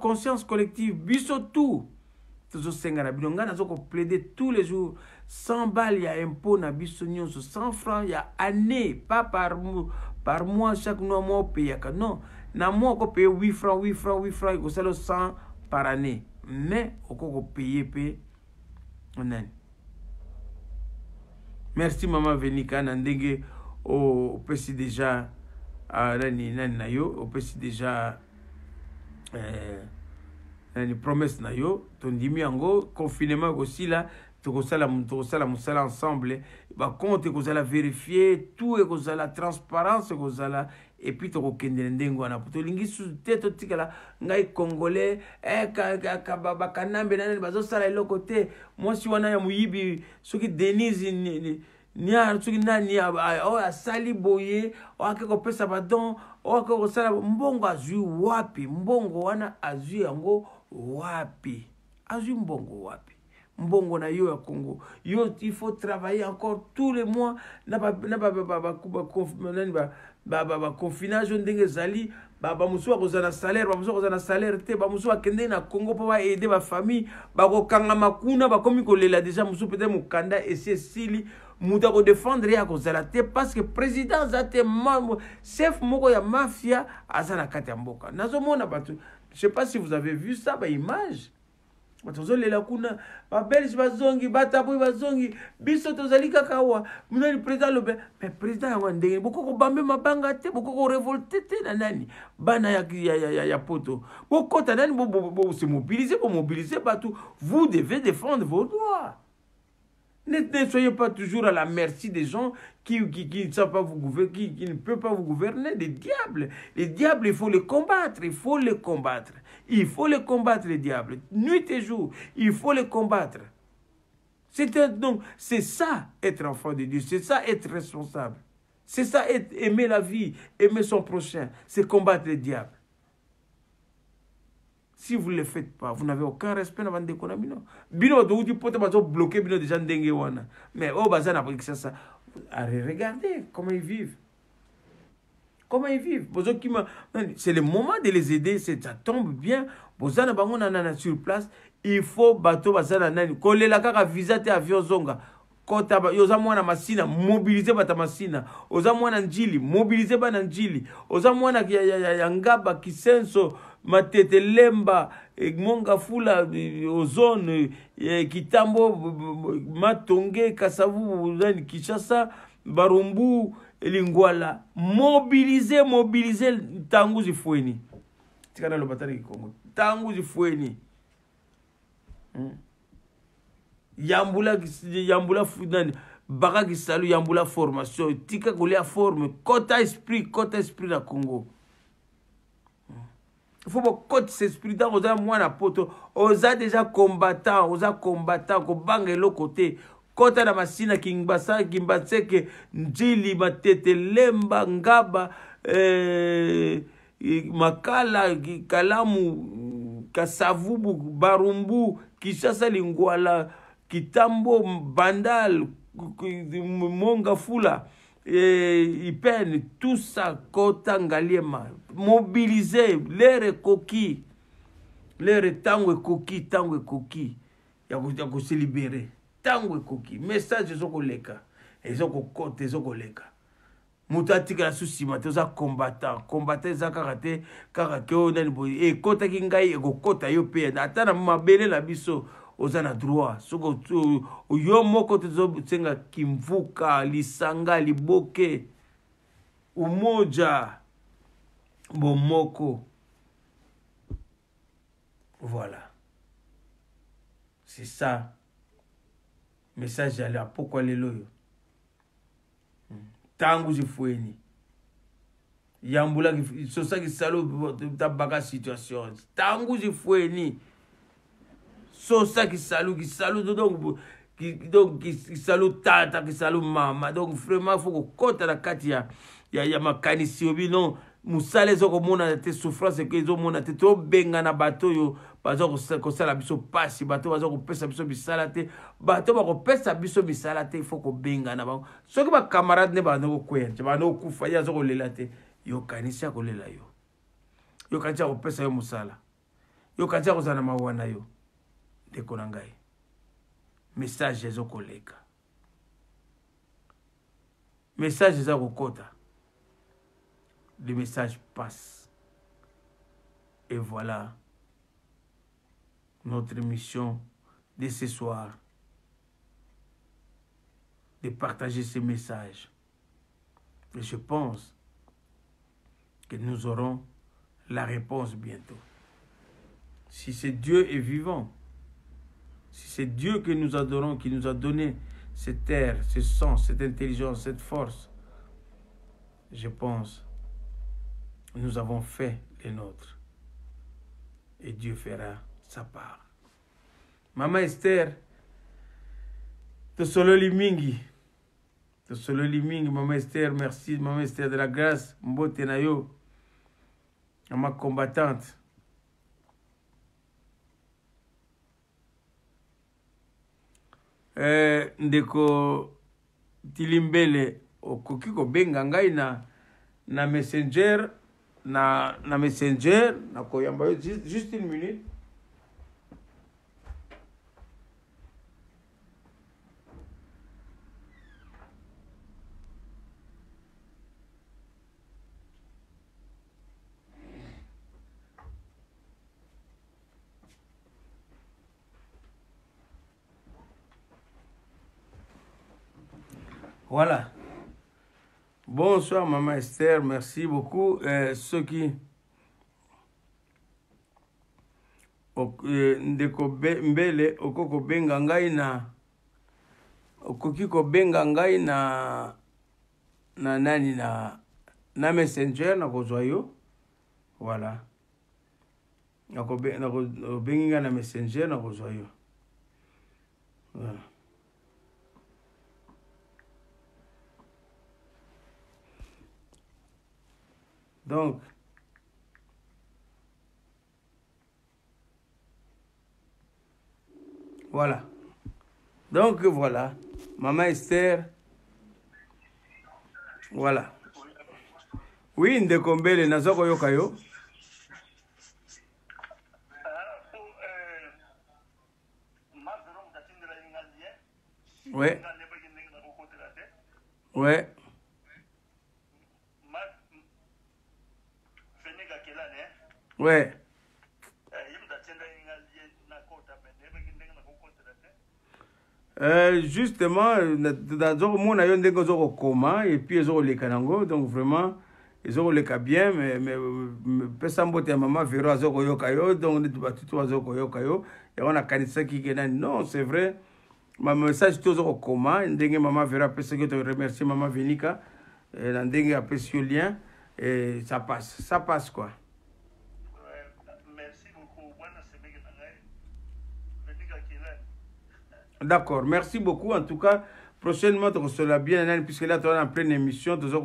Conscience collective, biso tout. Plaider tous les jours. 100 balles, il y a impôt, 100 francs, il y a année, pas par mois, chaque mois, on paye. Non, na mois, on paye 8 francs, il faut 100 par année. Mais, on peut payer. Merci, Maman Venika, Nandenge, au PC déjà, au PC déjà, une promesse na yo tondimi yango confinement aussi là tokosala musala ensemble ba compte kozala vérifier tout et kozala transparence kozala et puis tokokendela ndengo wana tolingi su te totikala ngai congolais ba kanambe nani bazosala eloko te mwasi wana ya muyibi soki Denise nia soki nani asali boye akeko pesa badon akeko sala mbongo azui wapi mbongo wana azui yango wapi azui mbongo wapi mbongo na yo ya Congo yo il faut travailler encore tous les mois confinage ndenge zali bamusu bakozana salaire bamusu bakozana salaire te bamusu bakende na Congo po ba aider ba famille bakokanga makuna bakomi kolela déjà musu peut-être mukanda esi esili muta ko défendre ya kozala te parce que président zate chef moko ya mafia azana kati ya mboka nazomona bato. Je sais pas si vous avez vu ça ba image batozolela kuna babelge bazongi batabui bazongi biso tozali kaka wa munani président lobe mais président yango ndenge bokoko bambe mabanga te bokoko révolter te na nani bana ya poto bokota nani bo se mobiliser bato. Vous devez défendre vos droits. Ne soyez pas toujours à la merci des gens qui ne savent pas vous gouverner, qui ne peuvent pas vous gouverner. Les diables, il faut les combattre, il faut les combattre. Il faut les combattre, les diables. Nuit et jour, il faut les combattre. Donc, c'est ça être enfant de Dieu, c'est ça être responsable. C'est ça aimer la vie, aimer son prochain, c'est combattre les diables. Si vous ne le faites pas, vous n'avez aucun respect dans votre économie. Bino de pote bazo bloqué bino déjà ndenge wana. Mais oh bazana pour que ça. Regardez comment ils vivent. Comment ils vivent. C'est le moment de les aider, ça tombe bien. Bozana bango na sur place, il faut bateau bazana nani. Kolela kaka visa te avion zonga. Kota yoza mwana masina mobiliser bata masina. Oza mwana njili mobiliser bana njili. Oza mwana ya ngaba kisenso matete lemba monga fula ozone kitambo matonge kasavu nani Kinshasa barumbu lingwala mobiliser tangu zifueni tikana lo batari Kongo tangu zifueni yambula fudani baka kisalu yambula formation tika kolia forme kota esprit na Congo. Il faut que cet esprit dans oza mwana poto oza déjà combattant ko banga l'autre côté kota na masina kingbasa kimbatseke njili matete lemba ngaba makala kalamu kasavubu barumbu Kinshasa lingwala kitambo bandal monga fula Ipen, tout ça, kota ngaliema, mobiliser, l'air coquille, l'air tango coquille, ya se libérer, tango coquille, message zoko leka, ezoko kote ezoko leka. Mutatika la susima, toza combattant za karate, karate o nani boy, e kota kingai ego kota yo pe, atana mabele la biso. Ozana droit soko yo moko tsenga kimvuka lisanga liboke umoja bomoko. Voilà, c'est ça message à la pourquoi les loyo tangu zifueni yambula sosa ki salo tabaka situation tangu zifueni sosa qui salue donc qui salue tata qui salue mama donc vraiment il faut que côté la katia ya makanisi obi non musale zoko mona te souffrance que zo mona te to benga na bato yo bazo ko sala biso pasi bato bazo ko pesa biso bisala te bato ba ko pesa biso bisala te il faut ko benga na ba so que ba camarade ne ba no ko kwente ba no kufa ya zo ko lela te yo kanisa ko lela yo kanisa ko pesa yo musala yo kanisa ko zana mawana yo de konangai message ezo koleka message za kokota le message passe et voilà notre mission de ce soir de partager ce message et je pense que nous aurons la réponse bientôt si ce Dieu est vivant. Si c'est Dieu que nous adorons, qui nous a donné cette air, ce sang, cette intelligence, cette force, je pense que nous avons fait les nôtres. Et Dieu fera sa part. Maman Esther, te solo limingi, Maman Esther, merci, Maman Esther de la grâce, mbote na yo, ma combattante. Ndeko Tilimbele okoki ko benga ngai na na messenger na messenger na koyamba yo juste une minute. Voilà. Bonsoir Maman Esther, merci beaucoup. Ceux qui ndeko mbele okoko benga ngai na okoki ko benga ngai na nani na messenger na kozwa yo. Voilà. Na bengi ngai na messenger na kozwa yo. Voilà. Donc, voilà. Donc, voilà. Maman Esther. Voilà. Oui, ndeko mbele nazoko yoka yo. Ouais. Ouais. Ouais. Justement, mon ayon ndenge zoko koma et puis zoko le kanango, donc vraiment zoko le bien, mais pesa mbote maman Véro zoko yokayo, donc tout zoko yokayo et on a kanisa qui non, c'est vrai. Ma message tout zoko koma, ndenge maman Véro pesa que te remercier maman Venika, et ndenge apprécié le lien et ça passe quoi. D'accord, merci beaucoup. En tout cas, prochainement, tu seras bien, puisque là, tu es en pleine émission, tu vas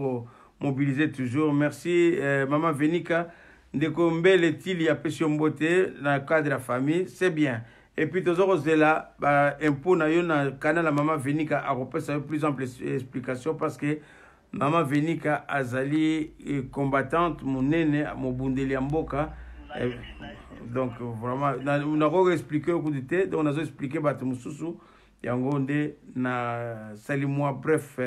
mobiliser toujours. Merci, Maman Venika. Ndeko mbele tili ya pesio mbote dans le cadre de la famille, c'est bien. Et puis, tu as là, impôt na yon na canal la Maman Venika a repris plus ample explication parce que Maman Venika azali combattante, mon nene, mon bundeli amboka. Donc vraiment on a expliqué au coup de thé, donc on a expliqué bato mususu yango nde na sali moi bref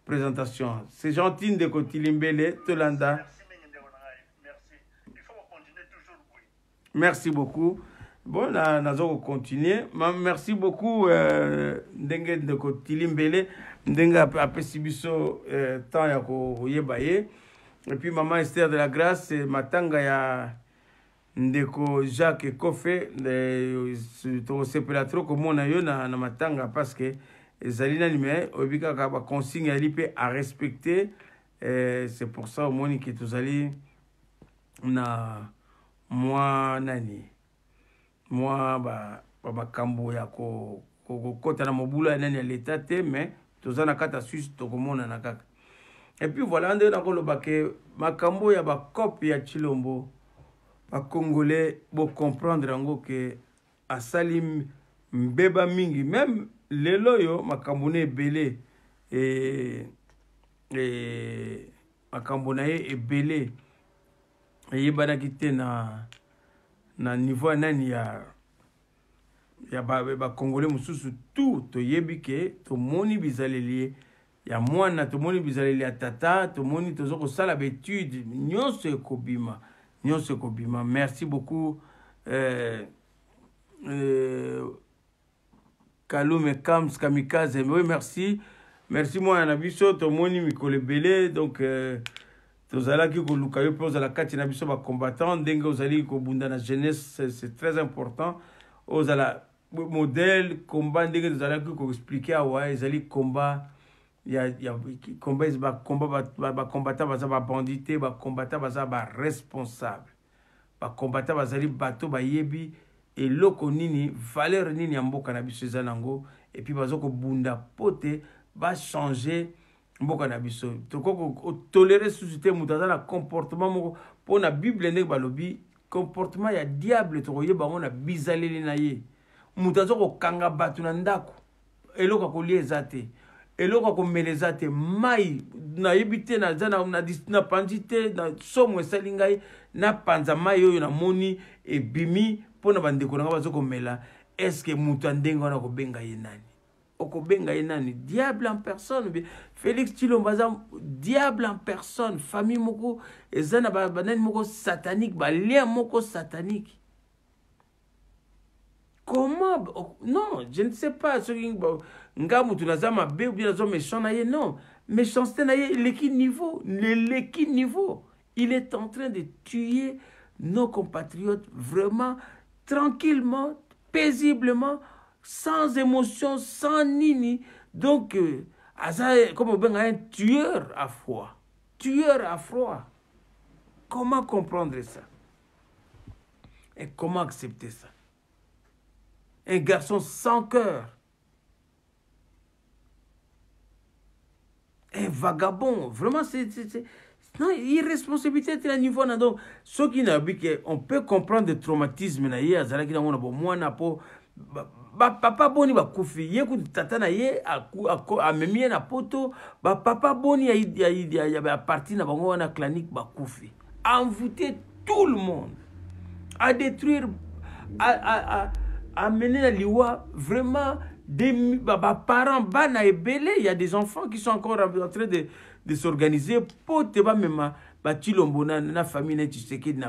présentation. C'est gentil de Kotilimbele Tolanda. Il faut continuer toujours. Merci beaucoup. Bon, on continuer. Merci beaucoup ndenge de Kotilimbele ndenge apesi biso temps ya ko yebaye. Et puis Maman Esther de la Grâce matanga ya ndeko Jacques Kofe to sepela trop comme na yo na matanga parce que ezali na nime obika ka ba consigne ali pe à respecter, c'est pour ça au moni que tozali na moi nani moi ba kambo ya ko kota na mobula nani ya l'état te mais tozana kata Suisse to komona na kaka. Et puis voilà ndé na ko lobake makambo ya ba copie ya Chilombo. Les Congolais vont comprendre que à Salim mbeba mingi même les loyo makambone belé et makambonaye et belé et bana kité na niveau nani ya ba Congolais mususu tout to yebike to moni bizaleli ya mwana to moni bizaleli ya tata to moni to zoko sala betude nyonso ekobima. Merci beaucoup. Kalume Kams Kamikaze. Oui, merci. Merci moi Nabiso, Tomoni Mikole Belé. Donc, Tozala ki ko lukayo pe ozala kati na biso ba combattant ndenge ozali ko bunda na jeunesse, c'est très important. Ozala modèle combat ndenge tozala ki ko expliquer awa ezali combat ya combat ba combattant baza ba bandité, ba combattant baza ba responsable, ba combattant bazali bato ba yebi et loko nini valeur nini ya mboka na biso ezanango et puis bazo ko bunda pote ba changer mboka na biso toko tolérer société mutaza na comportement moko pona bible ndenge balobi comportement ya diable to yeba ngona bizaleli na ye mutaza ko kanga batu na ndako eloko ko lié ezate eloko komeleza te mai nayebi te na panzi te na somo esali ngai na panza mai oyo namoni ebimi mpona bandeko na ngai bazokomela. Est-ce que moto ya ndenge wana kobenga ye nani? Okobenga ye nani? Diable en personne. Félix Tshilombo aza diable en personne. Famille moko eza na banani moko satanique, balia moko satanique. Comment? Non, je ne sais pas. Nga mutu naza mabe ou bien nazo méchant na ye, non. Méchanceté na ye, l'équipe niveau. L'équipe niveau. Il est en train de tuer nos compatriotes vraiment tranquillement, paisiblement, sans émotion, sans nini. Donc, comme on dit, un tueur à froid. Tueur à froid. Comment comprendre ça? Et comment accepter ça? Un garçon sans cœur. Un vagabond. Vraiment, c'est... Non, irresponsabilité est à niveau. Donc, ce qui n'a pas on peut comprendre le traumatisme. Papa boni ba kufi ye ku tata na ye a memie na poto papa boni ya parti na bango na clanique ba kufi envoûter tout le monde à détruire à mener la liwa vraiment des parents bana ebele. Il y a des enfants qui sont encore en train de s'organiser pour te ba même ba Tshilombo na famille na Tshisekedi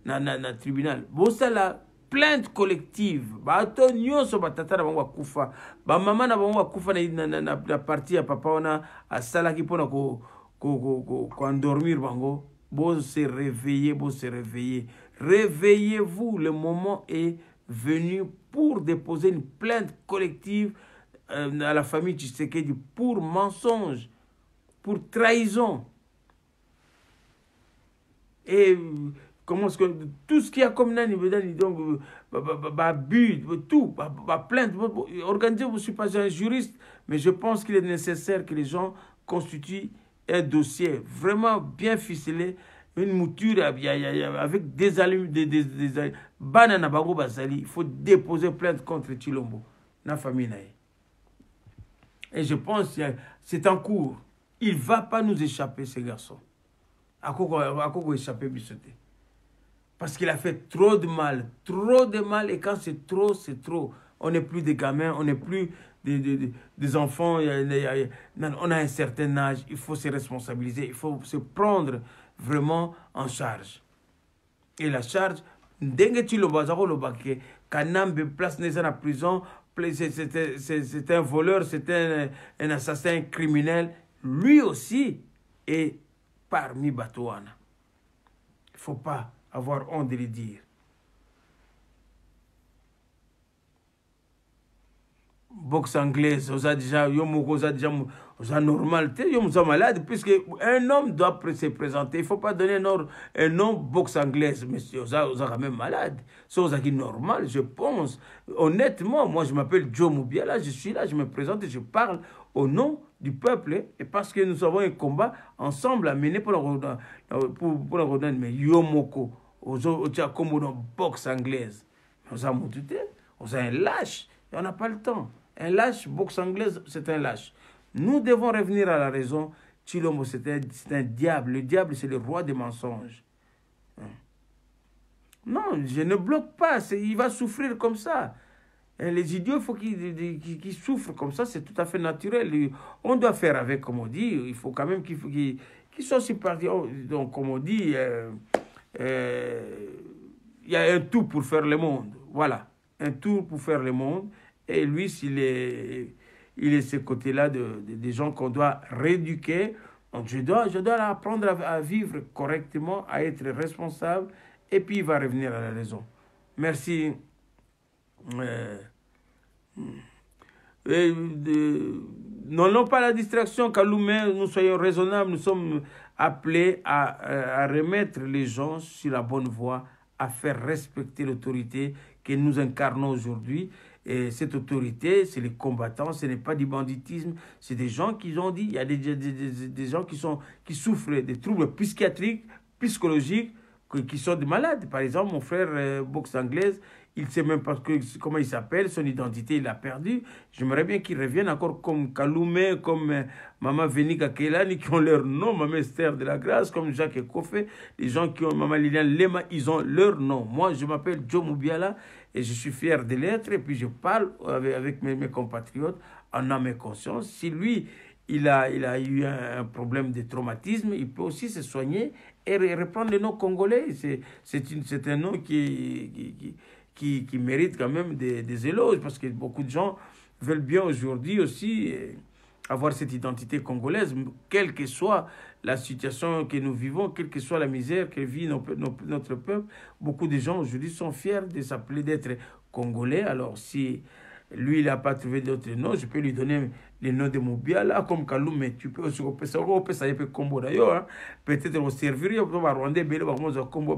na tribunal bon ça là. Plainte collective. Bato nyonso batata na bango kufa. Ba mama na bango kufa na partie ya papa ona asalaki pona ko endormir bango. Bon se réveiller, bon se réveiller. Réveillez-vous, le moment est venu pour déposer une plainte collective à la famille Tshisekedi pour mensonge, pour trahison. Et comment est-ce que tout ce qu'il y a comme nani, donc, abus, tout, plainte, organisez, je ne suis pas un juriste, mais je pense qu'il est nécessaire que les gens constituent un dossier vraiment bien ficelé, une mouture avec des banana bango basali. Il faut déposer plainte contre Tshilombo, la famille. Et je pense que c'est en cours. Il ne va pas nous échapper, ce garçon. À quoi échapper, Bissoté? Parce qu'il a fait trop de mal, et quand c'est trop, c'est trop. On n'est plus des gamins, on n'est plus des enfants, on a un certain âge, il faut se responsabiliser, il faut se prendre vraiment en charge. Et la charge, Ndenge Tshilombo Kanambe place dans la prison, c'est un voleur, c'est un assassin, un criminel, lui aussi est parmi Batouana. Il ne faut pas avoir honte de le dire. Boxe anglaise, on a déjà normal, on a malade, puisque un homme doit se présenter. Il ne faut pas donner un nom boxe anglaise, mais on a quand même malade. C'est normal, je pense. Honnêtement, moi je m'appelle Joe Mubiala, je suis là, je me présente et je parle au nom du peuple, et parce que nous avons un combat ensemble à mener pour la redonner. Mais Yomoko, comme une boxe anglaise, on a un lâche, et on n'a pas le temps. Un lâche, boxe anglaise, c'est un lâche. Nous devons revenir à la raison. Tshilombo, c'est un diable. Le diable, c'est le roi des mensonges. Non, je ne bloque pas. Il va souffrir comme ça. Et les idiots, il faut qu'ils souffrent comme ça. C'est tout à fait naturel. On doit faire avec, comme on dit. Il faut quand même qu'ils soient aussi partis. Donc, comme on dit, il y a un tout pour faire le monde. Voilà. Un tout pour faire le monde. Et lui, il est ce côté-là des gens qu'on doit rééduquer. Donc, je dois apprendre à vivre correctement, à être responsable. Et puis, il va revenir à la raison. Merci. Non pas la distraction, Kaloumé, nous soyons raisonnables, nous sommes appelés à remettre les gens sur la bonne voie, à faire respecter l'autorité que nous incarnons aujourd'hui. Et cette autorité, c'est les combattants, ce n'est pas du banditisme, c'est des gens qui ont dit, il y a des gens qui souffrent des troubles psychiatriques, psychologiques, qui sont des malades. Par exemple, mon frère boxe anglaise, il ne sait même pas comment il s'appelle, son identité, il l'a perdu. J'aimerais bien qu'il revienne encore comme Kaloumé, comme Maman Venika Kelani, qui ont leur nom, Maman Esther de la Grâce, comme Jacques Ekofé, les gens qui ont Maman Liliane Lema, ils ont leur nom. Moi, je m'appelle Joe Moubiala et je suis fier de l'être. Et puis, je parle avec mes compatriotes en âme et conscience. Si lui, il a eu un problème de traumatisme, il peut aussi se soigner et reprendre le nom congolais. C'est un nom qui mérite quand même des éloges, parce que beaucoup de gens veulent bien aujourd'hui aussi avoir cette identité congolaise, quelle que soit la situation que nous vivons, quelle que soit la misère que vit notre peuple. Beaucoup de gens aujourd'hui sont fiers de s'appeler, d'être congolais. Alors si lui, il n'a pas trouvé d'autres noms, je peux lui donner les noms de Moubiala, comme Kalou, mais tu peux aussi repérer ça, il peut combo d'ailleurs. Peut-être au servir, il y a des Rwandais, il y a des combo,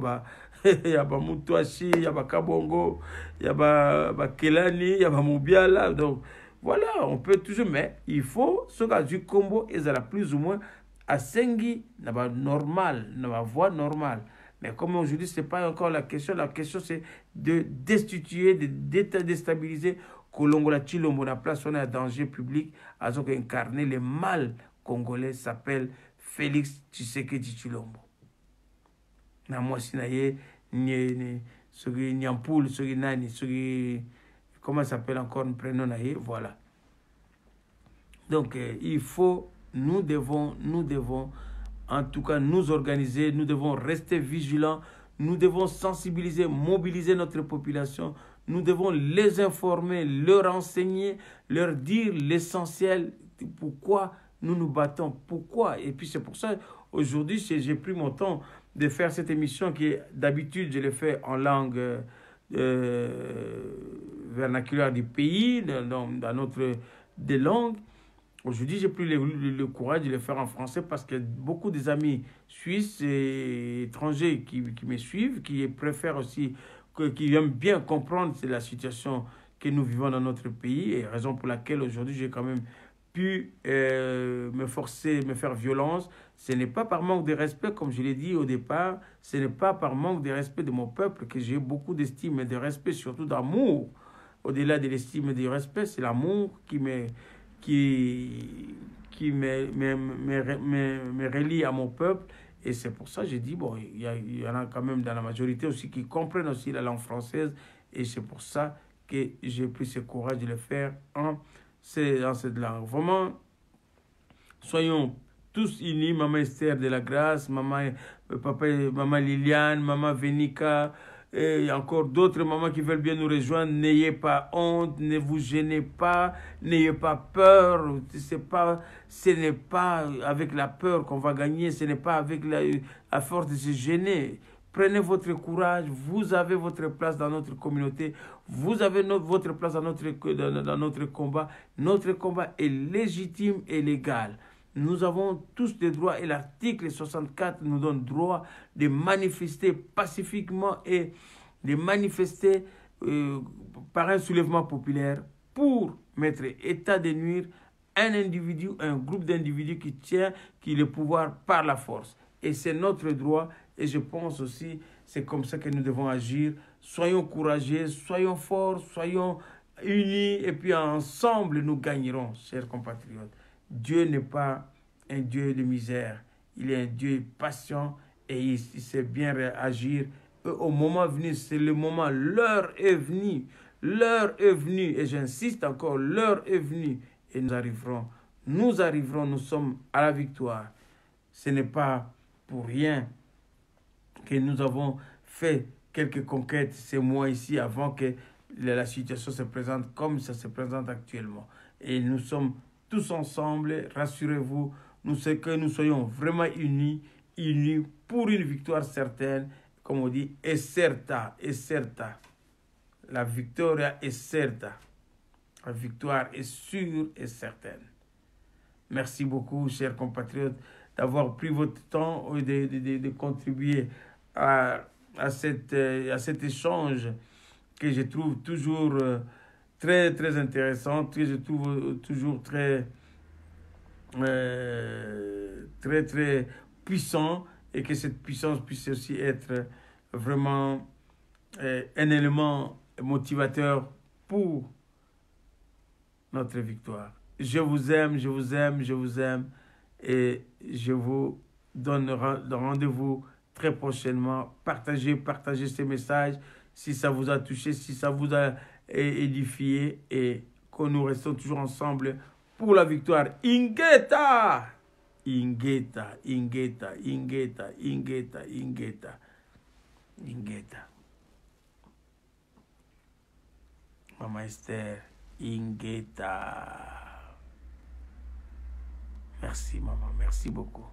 il y a des Moutouachi, il y a des Kabongo, il y a des Kelani, il y a des Moubiala. Donc voilà, on peut toujours, mais il faut, ce cas du combo, ils ont plus ou moins à Sengi, normal, la voie normale. Mais comme aujourd'hui, ce n'est pas encore la question c'est de destituer, de déstabiliser Kolongola Chilombo, la place où on est à danger public, à incarner le mal congolais s'appelle Félix Tshisekedi Chilombo. Na moi sinaye ni sogi Nyampoul, sogi nani, sogi comment s'appelle encore un prénom naye, voilà. Donc il faut, nous devons en tout cas nous organiser, nous devons rester vigilants, nous devons sensibiliser, mobiliser notre population, nous devons les informer, leur enseigner, leur dire l'essentiel, pourquoi nous nous battons, pourquoi. Et puis c'est pour ça, aujourd'hui, j'ai pris mon temps de faire cette émission qui, d'habitude, je l'ai fait en langue vernaculaire du pays, dans notre des langues. Aujourd'hui, j'ai pris le courage de le faire en français parce que beaucoup des amis suisses et étrangers qui me suivent, qui préfèrent aussi, qui aiment bien comprendre la situation que nous vivons dans notre pays, et raison pour laquelle aujourd'hui j'ai quand même pu me faire violence. Ce n'est pas par manque de respect, comme je l'ai dit au départ, ce n'est pas par manque de respect de mon peuple que j'ai beaucoup d'estime et de respect, surtout d'amour. Au-delà de l'estime et du respect, c'est l'amour qui me relie à mon peuple. Et c'est pour ça que j'ai dit, bon, il y en a quand même dans la majorité aussi qui comprennent aussi la langue française. Et c'est pour ça que j'ai pris ce courage de le faire dans cette langue. Vraiment, soyons tous unis, Maman Esther de la Grâce, Maman Liliane, Maman Venika, et encore d'autres mamans qui veulent bien nous rejoindre. N'ayez pas honte, ne vous gênez pas, n'ayez pas peur. Ce n'est pas avec la peur qu'on va gagner, ce n'est pas avec la force de se gêner. Prenez votre courage, vous avez votre place dans notre communauté, vous avez votre place dans notre combat. Notre combat est légitime et légal. Nous avons tous des droits et l'article 64 nous donne droit de manifester pacifiquement et de manifester par un soulèvement populaire pour mettre état de nuire un individu, un groupe d'individus qui tient le pouvoir par la force. Et c'est notre droit et je pense aussi c'est comme ça que nous devons agir. Soyons courageux, soyons forts, soyons unis et puis ensemble nous gagnerons, chers compatriotes. Dieu n'est pas un Dieu de misère. Il est un Dieu patient et il sait bien agir. Au moment venu, c'est le moment, l'heure est venue. L'heure est venue et j'insiste encore, l'heure est venue et nous arriverons, nous sommes à la victoire. Ce n'est pas pour rien que nous avons fait quelques conquêtes ces mois ici avant que la situation se présente comme ça se présente actuellement. Et nous sommes tous ensemble, rassurez-vous, nous soyons vraiment unis pour une victoire certaine, comme on dit, è certa. La victoria è certa. La victoire est sûre et certaine. Merci beaucoup, chers compatriotes, d'avoir pris votre temps de contribuer à cet échange que je trouve toujours très, très intéressant, que je trouve toujours très, très puissant et que cette puissance puisse aussi être vraiment un élément motivateur pour notre victoire. Je vous aime, je vous aime, je vous aime et je vous donne rendez-vous très prochainement. Partagez ces messages si ça vous a touché, si ça vous a édifié et que nous restons toujours ensemble pour la victoire. Ingeta! Ingeta, Ingeta, Ingeta, Ingeta, Ingeta, Ingeta. Maman Esther, Ingeta. Merci maman, merci beaucoup.